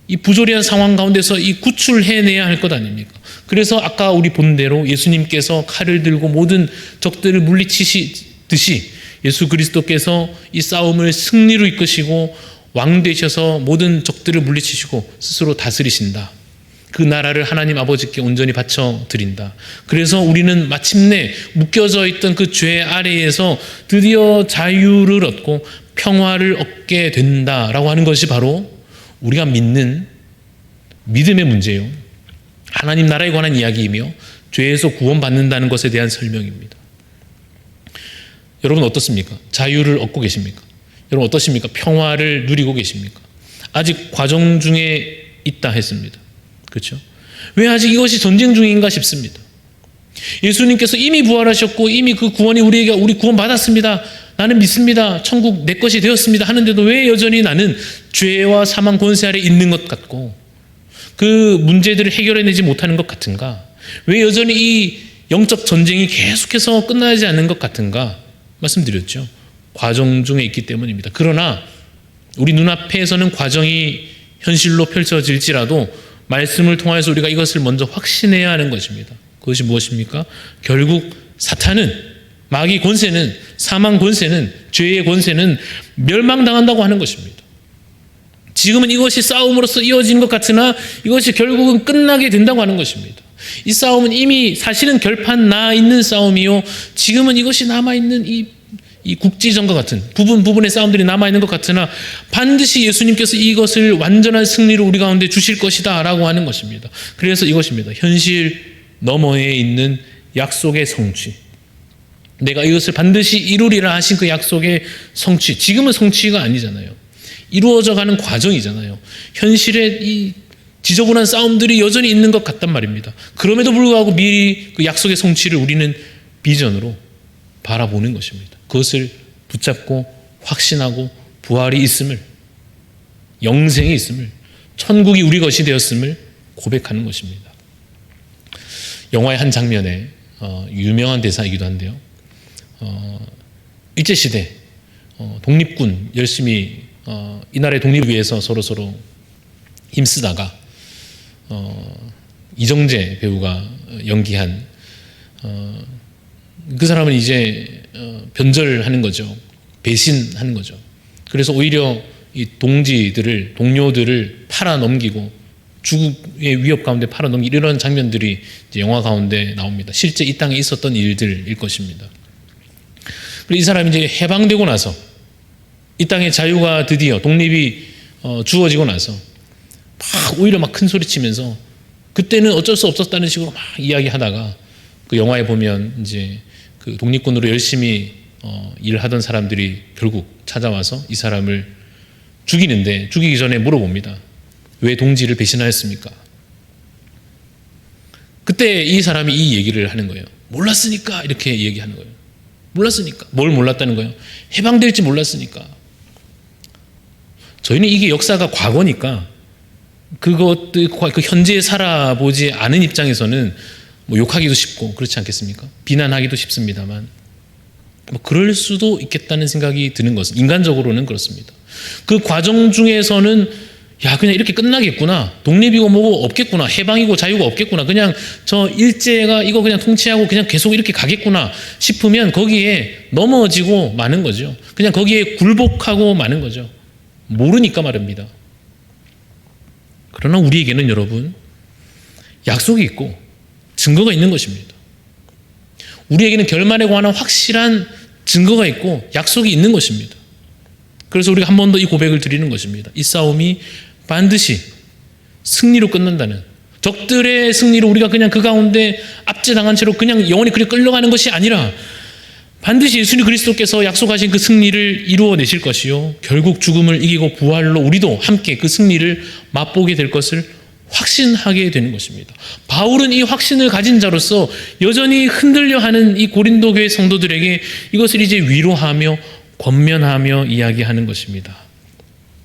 C: 이 부조리한 상황 가운데서 이 구출해내야 할 것 아닙니까? 그래서 아까 우리 본 대로 예수님께서 칼을 들고 모든 적들을 물리치시듯이 예수 그리스도께서 이 싸움을 승리로 이끄시고 왕 되셔서 모든 적들을 물리치시고 스스로 다스리신다. 그 나라를 하나님 아버지께 온전히 바쳐드린다. 그래서 우리는 마침내 묶여져 있던 그 죄 아래에서 드디어 자유를 얻고 평화를 얻게 된다라고 하는 것이 바로 우리가 믿는 믿음의 문제요. 하나님 나라에 관한 이야기이며 죄에서 구원받는다는 것에 대한 설명입니다. 여러분 어떻습니까? 자유를 얻고 계십니까? 여러분 어떠십니까? 평화를 누리고 계십니까? 아직 과정 중에 있다 했습니다. 그렇죠? 왜 아직 이것이 전쟁 중인가 싶습니다. 예수님께서 이미 부활하셨고 이미 그 구원이 우리 구원 받았습니다. 나는 믿습니다. 천국 내 것이 되었습니다. 하는데도 왜 여전히 나는 죄와 사망 권세 아래 있는 것 같고 그 문제들을 해결해내지 못하는 것 같은가? 왜 여전히 이 영적 전쟁이 계속해서 끝나지 않는 것 같은가? 말씀드렸죠. 과정 중에 있기 때문입니다. 그러나 우리 눈앞에서는 과정이 현실로 펼쳐질지라도 말씀을 통해서 우리가 이것을 먼저 확신해야 하는 것입니다. 그것이 무엇입니까? 결국 사탄은, 마귀 권세는, 사망 권세는, 죄의 권세는 멸망당한다고 하는 것입니다. 지금은 이것이 싸움으로서 이어진 것 같으나 이것이 결국은 끝나게 된다고 하는 것입니다. 이 싸움은 이미 사실은 결판 나 있는 싸움이요. 지금은 이것이 남아있는 이 이 국지전과 같은 부분의 싸움들이 남아있는 것 같으나 반드시 예수님께서 이것을 완전한 승리로 우리 가운데 주실 것이다 라고 하는 것입니다. 그래서 이것입니다. 현실 너머에 있는 약속의 성취. 내가 이것을 반드시 이루리라 하신 그 약속의 성취. 지금은 성취가 아니잖아요. 이루어져 가는 과정이잖아요. 현실에 이 지저분한 싸움들이 여전히 있는 것 같단 말입니다. 그럼에도 불구하고 미리 그 약속의 성취를 우리는 비전으로 바라보는 것입니다. 그것을 붙잡고 확신하고 부활이 있음을, 영생이 있음을, 천국이 우리 것이 되었음을 고백하는 것입니다. 영화의 한 장면에 유명한 대사이기도 한데요. 일제시대 독립군 열심히 이 나라의 독립을 위해서 서로 힘쓰다가 이정재 배우가 연기한 그 사람은 이제 변절하는 거죠. 배신하는 거죠. 그래서 오히려 이 동료들을 팔아넘기고 죽음의 위협 가운데 팔아넘기고 이런 장면들이 이제 영화 가운데 나옵니다. 실제 이 땅에 있었던 일들일 것입니다. 그리고 이 사람이 이제 해방되고 나서 이 땅의 자유가 드디어 독립이 주어지고 나서 오히려 막 큰 소리 치면서 그때는 어쩔 수 없었다는 식으로 막 이야기하다가 그 영화에 보면 이제 그 독립군으로 열심히 일하던 사람들이 결국 찾아와서 이 사람을 죽이는데 죽이기 전에 물어봅니다. 왜 동지를 배신하였습니까? 그때 이 사람이 이 얘기를 하는 거예요. 몰랐으니까 이렇게 얘기하는 거예요. 몰랐으니까. 뭘 몰랐다는 거예요? 해방될지 몰랐으니까. 저희는 이게 역사가 과거니까 그것들 그 현재에 살아보지 않은 입장에서는 뭐 욕하기도 쉽고 그렇지 않겠습니까? 비난하기도 쉽습니다만 뭐 그럴 수도 있겠다는 생각이 드는 것은 인간적으로는 그렇습니다. 그 과정 중에서는 야 그냥 이렇게 끝나겠구나, 독립이고 뭐고 없겠구나, 해방이고 자유가 없겠구나, 그냥 저 일제가 이거 그냥 통치하고 그냥 계속 이렇게 가겠구나 싶으면 거기에 넘어지고 마는 거죠. 그냥 거기에 굴복하고 마는 거죠. 모르니까 말입니다. 그러나 우리에게는 여러분 약속이 있고 증거가 있는 것입니다. 우리에게는 결말에 관한 확실한 증거가 있고 약속이 있는 것입니다. 그래서 우리가 한 번 더 이 고백을 드리는 것입니다. 이 싸움이 반드시 승리로 끝난다는, 적들의 승리로 우리가 그냥 그 가운데 압제당한 채로 그냥 영원히 그리 끌려가는 것이 아니라 반드시 예수님 그리스도께서 약속하신 그 승리를 이루어내실 것이요 결국 죽음을 이기고 부활로 우리도 함께 그 승리를 맛보게 될 것을 확신하게 되는 것입니다. 바울은 이 확신을 가진 자로서 여전히 흔들려하는 이 고린도 교회 성도들에게 이것을 이제 위로하며 권면하며 이야기하는 것입니다.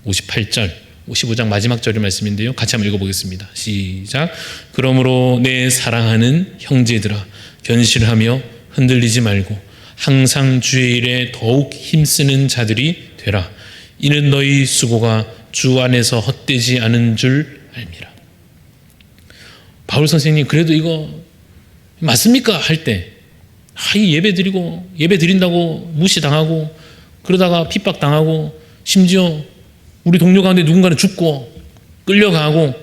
C: 58절, 55장 마지막 절의 말씀인데요. 같이 한번 읽어보겠습니다. 시작. 그러므로 내 사랑하는 형제들아 견실하며 흔들리지 말고 항상 주의 일에 더욱 힘쓰는 자들이 되라. 이는 너희 수고가 주 안에서 헛되지 않은 줄 알미라. 바울 선생님 그래도 이거 맞습니까? 할 때 이 예배 드린다고 무시당하고 그러다가 핍박당하고 심지어 우리 동료 가운데 누군가는 죽고 끌려가고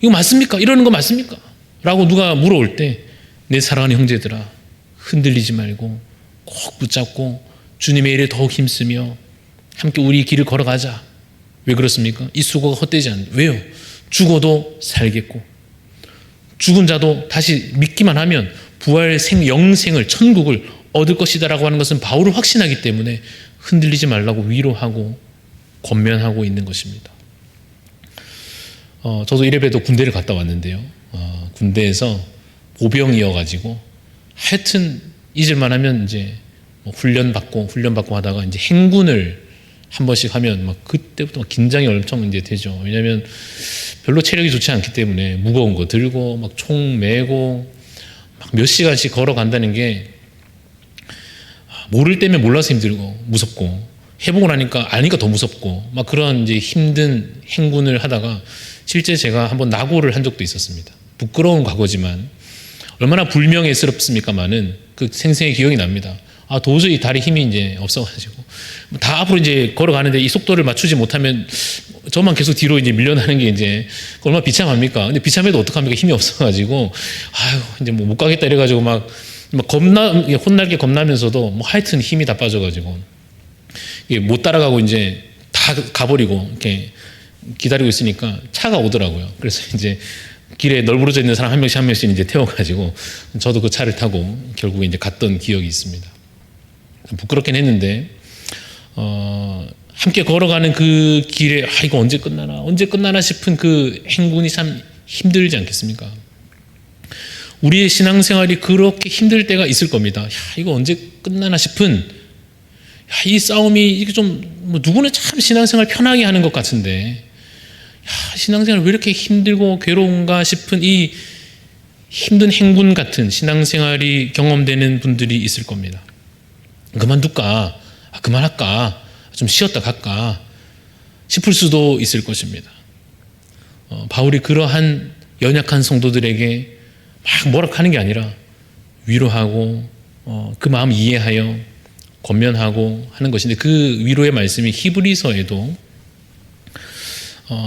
C: 이거 맞습니까? 이러는 거 맞습니까? 라고 누가 물어올 때 내 사랑하는 형제들아 흔들리지 말고 꼭 붙잡고 주님의 일에 더욱 힘쓰며 함께 우리 길을 걸어가자. 왜 그렇습니까? 이 수고가 헛되지 않는다. 왜요? 죽어도 살겠고 죽은 자도 다시 믿기만 하면 부활 영생을 천국을 얻을 것이다라고 하는 것은 바울을 확신하기 때문에 흔들리지 말라고 위로하고 권면하고 있는 것입니다. 저도 이래봬도 군대를 갔다 왔는데요. 군대에서 보병이어가지고 하여튼 잊을만 하면 이제 뭐 훈련 받고 하다가 이제 행군을 한 번씩 하면 막 그때부터 막 긴장이 엄청 이제 되죠. 왜냐하면 별로 체력이 좋지 않기 때문에 무거운 거 들고 막 총 메고 막 몇 시간씩 걸어간다는 게 모를 때면 몰라서 힘들고 무섭고 해보고 나니까 아니까 더 무섭고 막 그런 이제 힘든 행군을 하다가 실제 제가 한번 낙오를 한 적도 있었습니다. 부끄러운 과거지만 얼마나 불명예스럽습니까마는 그 생생히 기억이 납니다. 도저히 다리 힘이 이제 없어가지고 다 앞으로 이제 걸어가는데 이 속도를 맞추지 못하면 저만 계속 뒤로 이제 밀려나는 게 이제 얼마나 비참합니까? 근데 비참해도 어떡합니까? 힘이 없어가지고 이제 못 가겠다 이래가지고 막 혼날 게 겁나면서도 뭐 하여튼 힘이 다 빠져가지고 이게 못 따라가고 이제 다 가버리고 이렇게 기다리고 있으니까 차가 오더라고요. 그래서 이제 길에 널브러져 있는 사람 한 명씩 이제 태워가지고 저도 그 차를 타고 결국에 이제 갔던 기억이 있습니다. 부끄럽긴 했는데 함께 걸어가는 그 길에 이거 언제 끝나나 싶은 그 행군이 참 힘들지 않겠습니까? 우리의 신앙생활이 그렇게 힘들 때가 있을 겁니다. 이거 언제 끝나나 싶은 이 싸움이 이게 좀 뭐 누구는 참 신앙생활 편하게 하는 것 같은데 신앙생활 왜 이렇게 힘들고 괴로운가 싶은 이 힘든 행군 같은 신앙생활이 경험되는 분들이 있을 겁니다. 그만둘까? 그만할까? 좀 쉬었다 갈까? 싶을 수도 있을 것입니다. 바울이 그러한 연약한 성도들에게 막 뭐라 하는 게 아니라 위로하고 그 마음 이해하여 권면하고 하는 것인데 그 위로의 말씀이 히브리서에도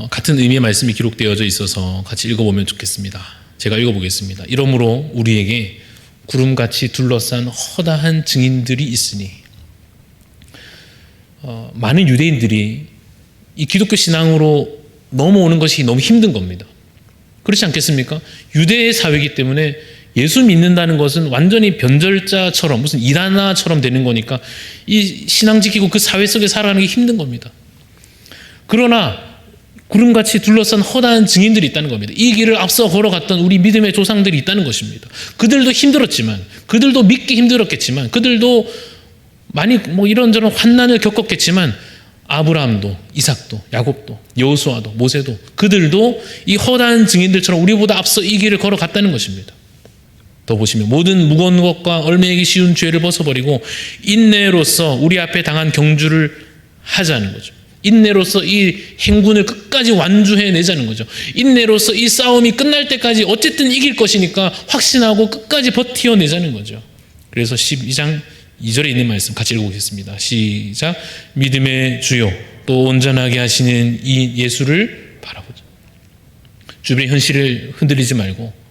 C: 같은 의미의 말씀이 기록되어져 있어서 같이 읽어보면 좋겠습니다. 제가 읽어보겠습니다. 이러므로 우리에게 구름같이 둘러싼 허다한 증인들이 있으니 많은 유대인들이 이 기독교 신앙으로 넘어오는 것이 너무 힘든 겁니다. 그렇지 않겠습니까? 유대의 사회이기 때문에 예수 믿는다는 것은 완전히 변절자처럼 무슨 이단아처럼 되는 거니까 이 신앙 지키고 그 사회 속에 살아가는 게 힘든 겁니다. 그러나 구름같이 둘러싼 허다한 증인들이 있다는 겁니다. 이 길을 앞서 걸어갔던 우리 믿음의 조상들이 있다는 것입니다. 그들도 힘들었지만, 그들도 믿기 힘들었겠지만, 그들도 많이 뭐 이런저런 환난을 겪었겠지만 아브라함도, 이삭도, 야곱도, 여호수아도, 모세도 그들도 이 허다한 증인들처럼 우리보다 앞서 이 길을 걸어갔다는 것입니다. 더 보시면 모든 무거운 것과 얽매이기 쉬운 죄를 벗어버리고 인내로서 우리 앞에 당한 경주를 하자는 거죠. 인내로서 이 행군을 끝까지 완주해내자는 거죠. 인내로서 이 싸움이 끝날 때까지 어쨌든 이길 것이니까 확신하고 끝까지 버텨내자는 거죠. 그래서 12장 2절에 있는 말씀 같이 읽어보겠습니다. 시작. 믿음의 주요 또 온전하게 하시는 이 예수를 바라보자. 주변의 현실을 흔들리지 말고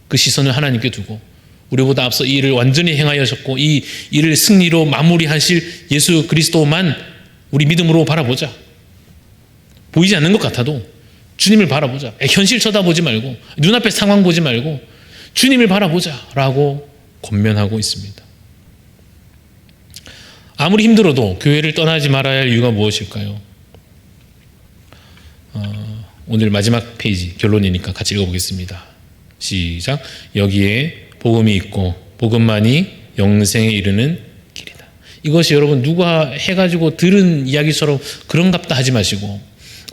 C: 그 시선을 하나님께 두고 우리보다 앞서 이 일을 완전히 행하셨고 이 일을 승리로 마무리하실 예수 그리스도만 우리 믿음으로 바라보자. 보이지 않는 것 같아도 주님을 바라보자. 현실 쳐다보지 말고 눈앞의 상황 보지 말고 주님을 바라보자 라고 권면하고 있습니다. 아무리 힘들어도 교회를 떠나지 말아야 할 이유가 무엇일까요? 오늘 마지막 페이지 결론이니까 같이 읽어보겠습니다. 시작. 여기에 복음이 있고 복음만이 영생에 이르는 길이다. 이것이 여러분 누가 해가지고 들은 이야기처럼 그런갑다 하지 마시고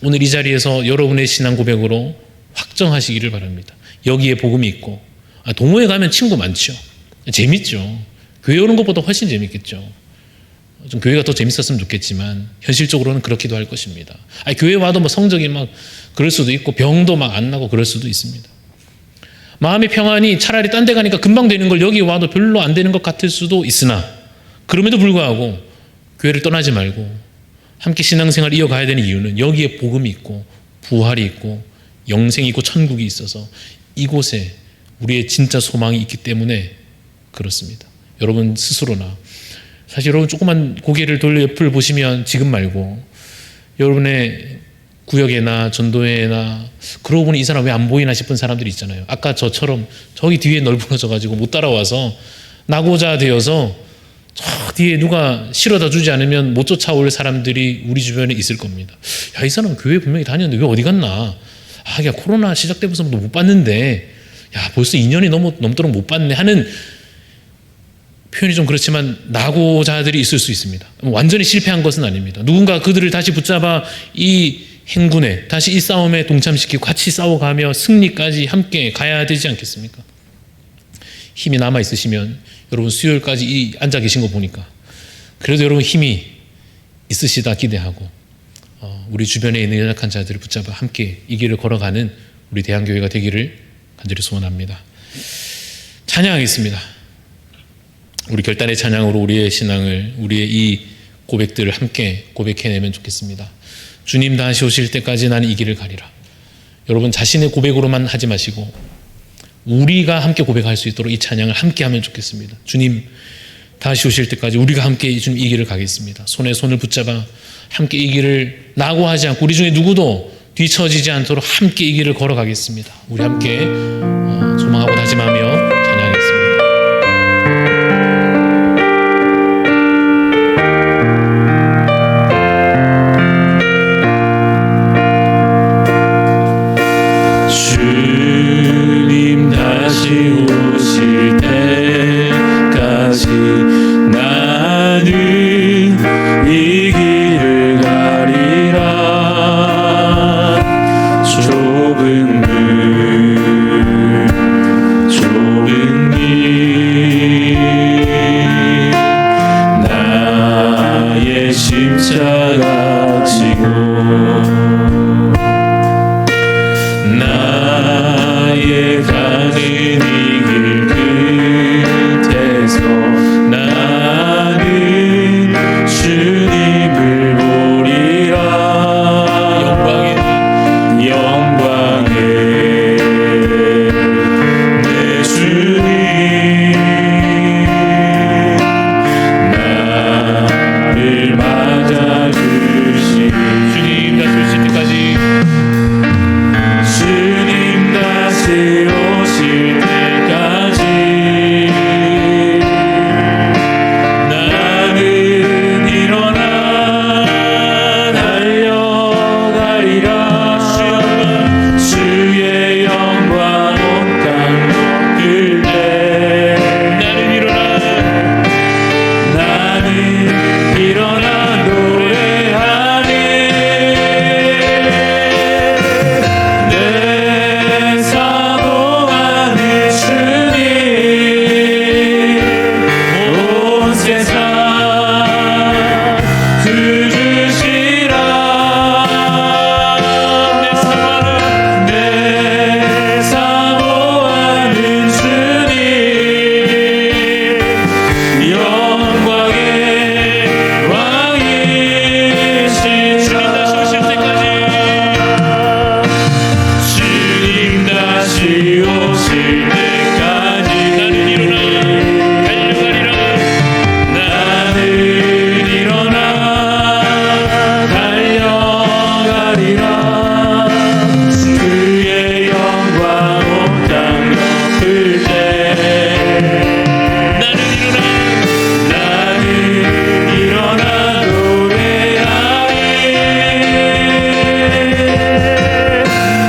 C: 오늘 이 자리에서 여러분의 신앙 고백으로 확정하시기를 바랍니다. 여기에 복음이 있고 동호회 가면 친구 많죠. 재밌죠. 교회 오는 것보다 훨씬 재밌겠죠. 좀 교회가 더 재밌었으면 좋겠지만 현실적으로는 그렇기도 할 것입니다. 교회 와도 뭐 성적이 막 그럴 수도 있고 병도 막 안 나고 그럴 수도 있습니다. 마음의 평안이 차라리 딴 데 가니까 금방 되는 걸 여기 와도 별로 안 되는 것 같을 수도 있으나 그럼에도 불구하고 교회를 떠나지 말고 함께 신앙생활을 이어가야 되는 이유는 여기에 복음이 있고 부활이 있고 영생이 있고 천국이 있어서 이곳에 우리의 진짜 소망이 있기 때문에 그렇습니다. 여러분 스스로나 사실 여러분 조금만 고개를 돌려 옆을 보시면 지금 말고 여러분의 구역에나 전도회나 그러고 보니 이 사람 왜 안 보이나 싶은 사람들이 있잖아요. 아까 저처럼 저기 뒤에 널브러져 가지고 못 따라와서 나고자 되어서 저 뒤에 누가 실어다 주지 않으면 못 쫓아올 사람들이 우리 주변에 있을 겁니다. 야, 이 사람 교회 분명히 다녔는데 왜 어디 갔나? 야, 코로나 시작 때부터 못 봤는데 야, 벌써 2년이 넘도록 못 봤네 하는 표현이 좀 그렇지만 낙오자들이 있을 수 있습니다. 완전히 실패한 것은 아닙니다. 누군가 그들을 다시 붙잡아 이 행군에 다시 이 싸움에 동참시키고 같이 싸워가며 승리까지 함께 가야 되지 않겠습니까? 힘이 남아 있으시면 여러분 수요일까지 앉아 계신 거 보니까 그래도 여러분 힘이 있으시다 기대하고 우리 주변에 있는 연약한 자들을 붙잡아 함께 이 길을 걸어가는 우리 대한교회가 되기를 간절히 소원합니다. 찬양하겠습니다. 우리 결단의 찬양으로 우리의 신앙을 우리의 이 고백들을 함께 고백해내면 좋겠습니다. 주님 다시 오실 때까지 나는 이 길을 가리라. 여러분 자신의 고백으로만 하지 마시고 우리가 함께 고백할 수 있도록 이 찬양을 함께 하면 좋겠습니다. 주님 다시 오실 때까지 우리가 함께 주님 이 길을 가겠습니다. 손에 손을 붙잡아 함께 이 길을 나고 하지 않고 우리 중에 누구도 뒤처지지 않도록 함께 이 길을 걸어가겠습니다. 우리 함께 소망하고 다짐하며 찬양하겠습니다.
B: 주님 다시 오실 때까지 나는 이 길을 가리라. 좁은 길 나의 십자가 지고 나의 가는 이 길 끝에서 나는 주님을 보리라. 영광에 내 주님 나를 맞아주시니
C: 주님 다시 오실 때까지
B: 주님 다시 오실 때까지 나는 일어나 달려가리라. 주의 영광 온 땅 덮을 때 나는 일어나 노래하리. 내 사모하는 주님 온 세상 들으시라. 내 사모하는 주님 영광의 왕이신 주님 다시 오실 때까지 나는 일어나 달려가리라. 주의 영광 온 땅 덮을 때 나는 일어나 노래하리.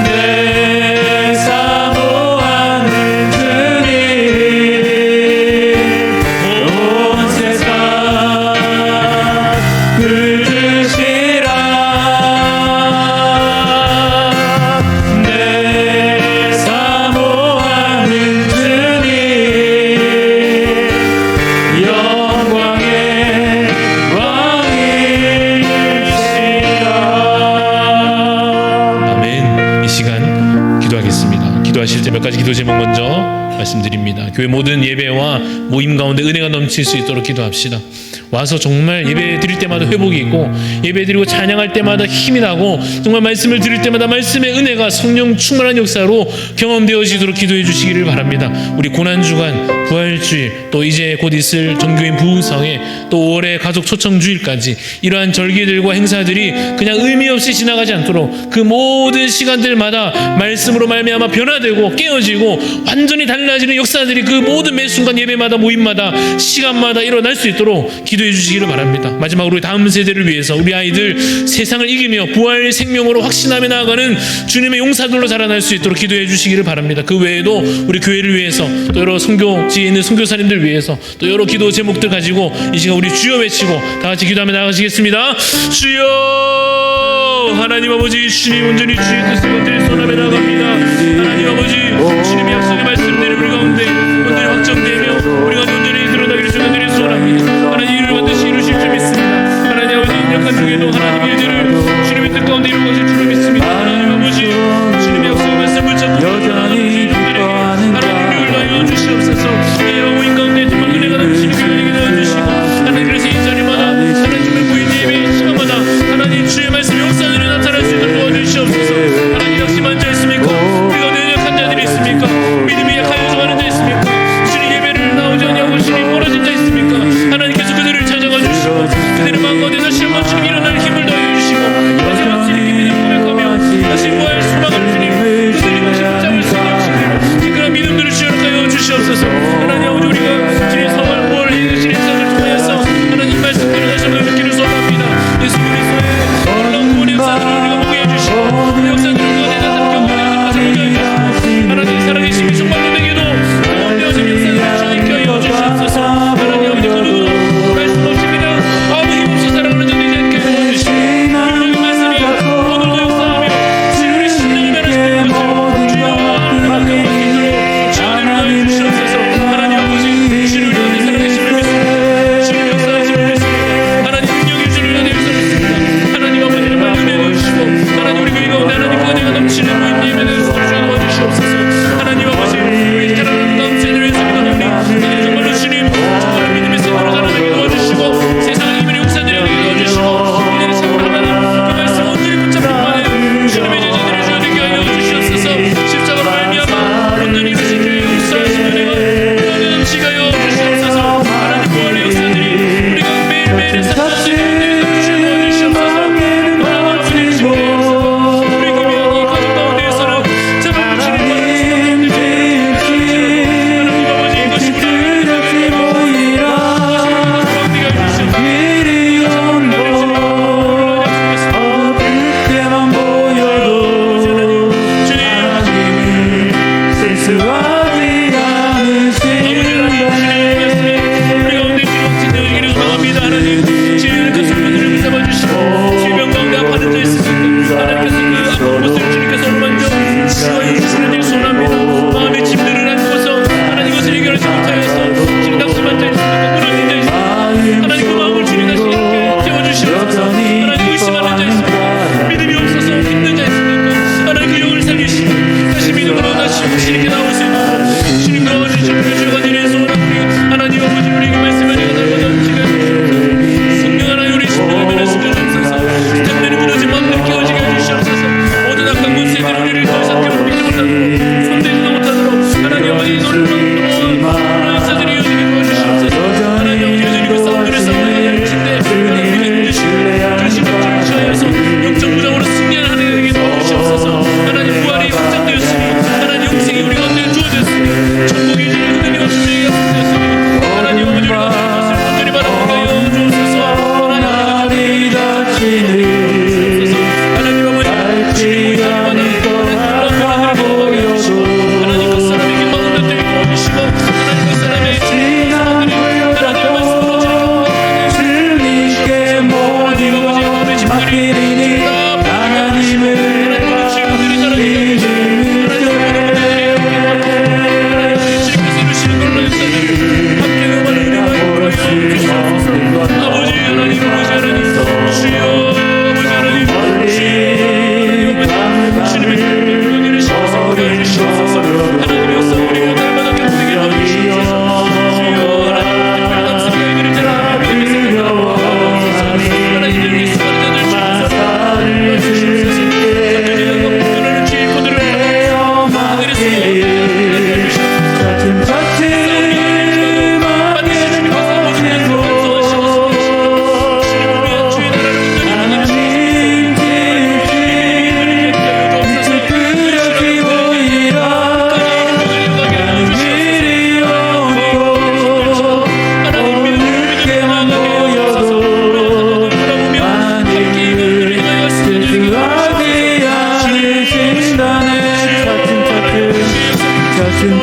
B: 내 사모하는 주님 온 세상 들으시라. 내 사모하는 주님 영광의 왕이시라.
C: 아멘. 이 시간 기도하겠습니다. 기도하실 때 몇 가지 기도 제목 먼저 말씀드립니다. 교회 모든 예배와 모임 가운데 은혜가 넘칠 수 있도록 기도합시다. 와서 정말 예배 드릴 때마다 회복이 있고 예배 드리고 찬양할 때마다 힘이 나고 정말 말씀을 드릴 때마다 말씀의 은혜가 성령 충만한 역사로 경험되어지도록 기도해 주시기를 바랍니다. 우리 고난주간 부활주일 또 이제 곧 있을 정교인 부흥성회 또 5월의 가족 초청주일까지 이러한 절기들과 행사들이 그냥 의미 없이 지나가지 않도록 그 모든 시간들마다 말씀으로 말미암아 변화되고 깨어지고 완전히 달라지는 역사들이 그 모든 매 순간 예배마다 모임마다 시간마다 일어날 수 있도록 기도해 주시기를 바랍니다. 마지막으로 다음 세대를 위해서 우리 아이들 세상을 이기며 부활 생명으로 확신하며 나아가는 주님의 용사들로 자라날 수 있도록 기도해 주시기를 바랍니다. 그 외에도 우리 교회를 위해서 또 여러 선교지에 있는 선교사님들 위해서 또 여러 기도 제목들 가지고 이 시간 우리 주여 외치고 다 같이 기도하며 나가시겠습니다. 주여 하나님 아버지 주님 온전히 주의 뜻을 온전히 손하며 나갑니다. 하나님 아버지 주님의 약속의 말씀들이 우리 가운데 온전히 확정되며 우리가 온전히 드러나기를 주님들이 소원합니다. 하나님 이를 반드시 이루실 줄 믿습니다. 하나님 아버지 약한 중에도 하나님의 일들을 주님의 뜻 가운데 이루어질 줄 믿습니다. 하나님 아버지 주님의 약속의 말씀 붙잡고
B: 여전히 기뻐하는
C: 하나님을 위하여 주시옵소서. 이 모임 가운데 정말 은혜가 넘치는 교회에게 넣어주시고 하나님 그래서 이 자리마다 하나님의 모임 예배 시간마다 하나님 주의 말씀 역사들이 나타날 수 있도록 도와주시옵소서. 하나님 역시 만져 있음이고 우리가 연약한 자들이
B: 수하지 않으신다네.
C: 우리 가운데 주님의 일을 소망합니다. 하나님 지혜를 그 술꾼들을 잡아주시고 질병 가운데 아파하는 자 있으시고 하나님께서 그 아픈 곳을 주님께서 만져 치유하여 주시는 일 소원합니다. 마음의 짐들을 안고서 하나님 것을 해결하지 못하여서 진각수만 자 있습니까? 무너진 자 있습니까? 하나님 그 마음을 주님 다시 이렇게 깨워주시옵소서. 하나님 의심하는 자 있습니까? 믿음이 없어서 힘든 자 있습니까? 하나님 그 영을 살리시고 다시 믿음으로 다시 혹시 이렇게 나올 수 있도록 주님 도와주시고 주가 되는 소원합니다. 하나님 아버지 우리에게 말씀하시고 날마다 지금 성령 하나님 우리 심령을 변화시켜 주옵소서. 스태프들이 무너진 마음을 깨워지게 해주시옵소서. 모든 악한 권세들을 우리를 더 이상 괴롭히지 못하도록 손대지도 못하도록 하나님 아버지 너를 만들어 역사들이 이어지게 도와주시옵소서. 하나님 아버지 여전히 그 싸움들을 싸우는 하나님이신데 하나님 우리에게 주신 것들을 취하여서 영적 무장으로 승리하는 하나님에게 도와주시옵소서. 하나님 부활이 확장되었으니 하나님 영생이 우리 가운데 주어졌으니 천국이 이제 흔들리고 우리에게 확장되었으니 하나님 아버지 우리가 그것을 온전히 바라보게 하여 주옵소서. 하나님 아버지 하나님 아버지 주님의 하나님 그 사람에게 마음을 되게 도와주시고 하나님 그 사람의
B: 주님께 모든 것 맡기리니 하나님을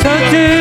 B: 차츰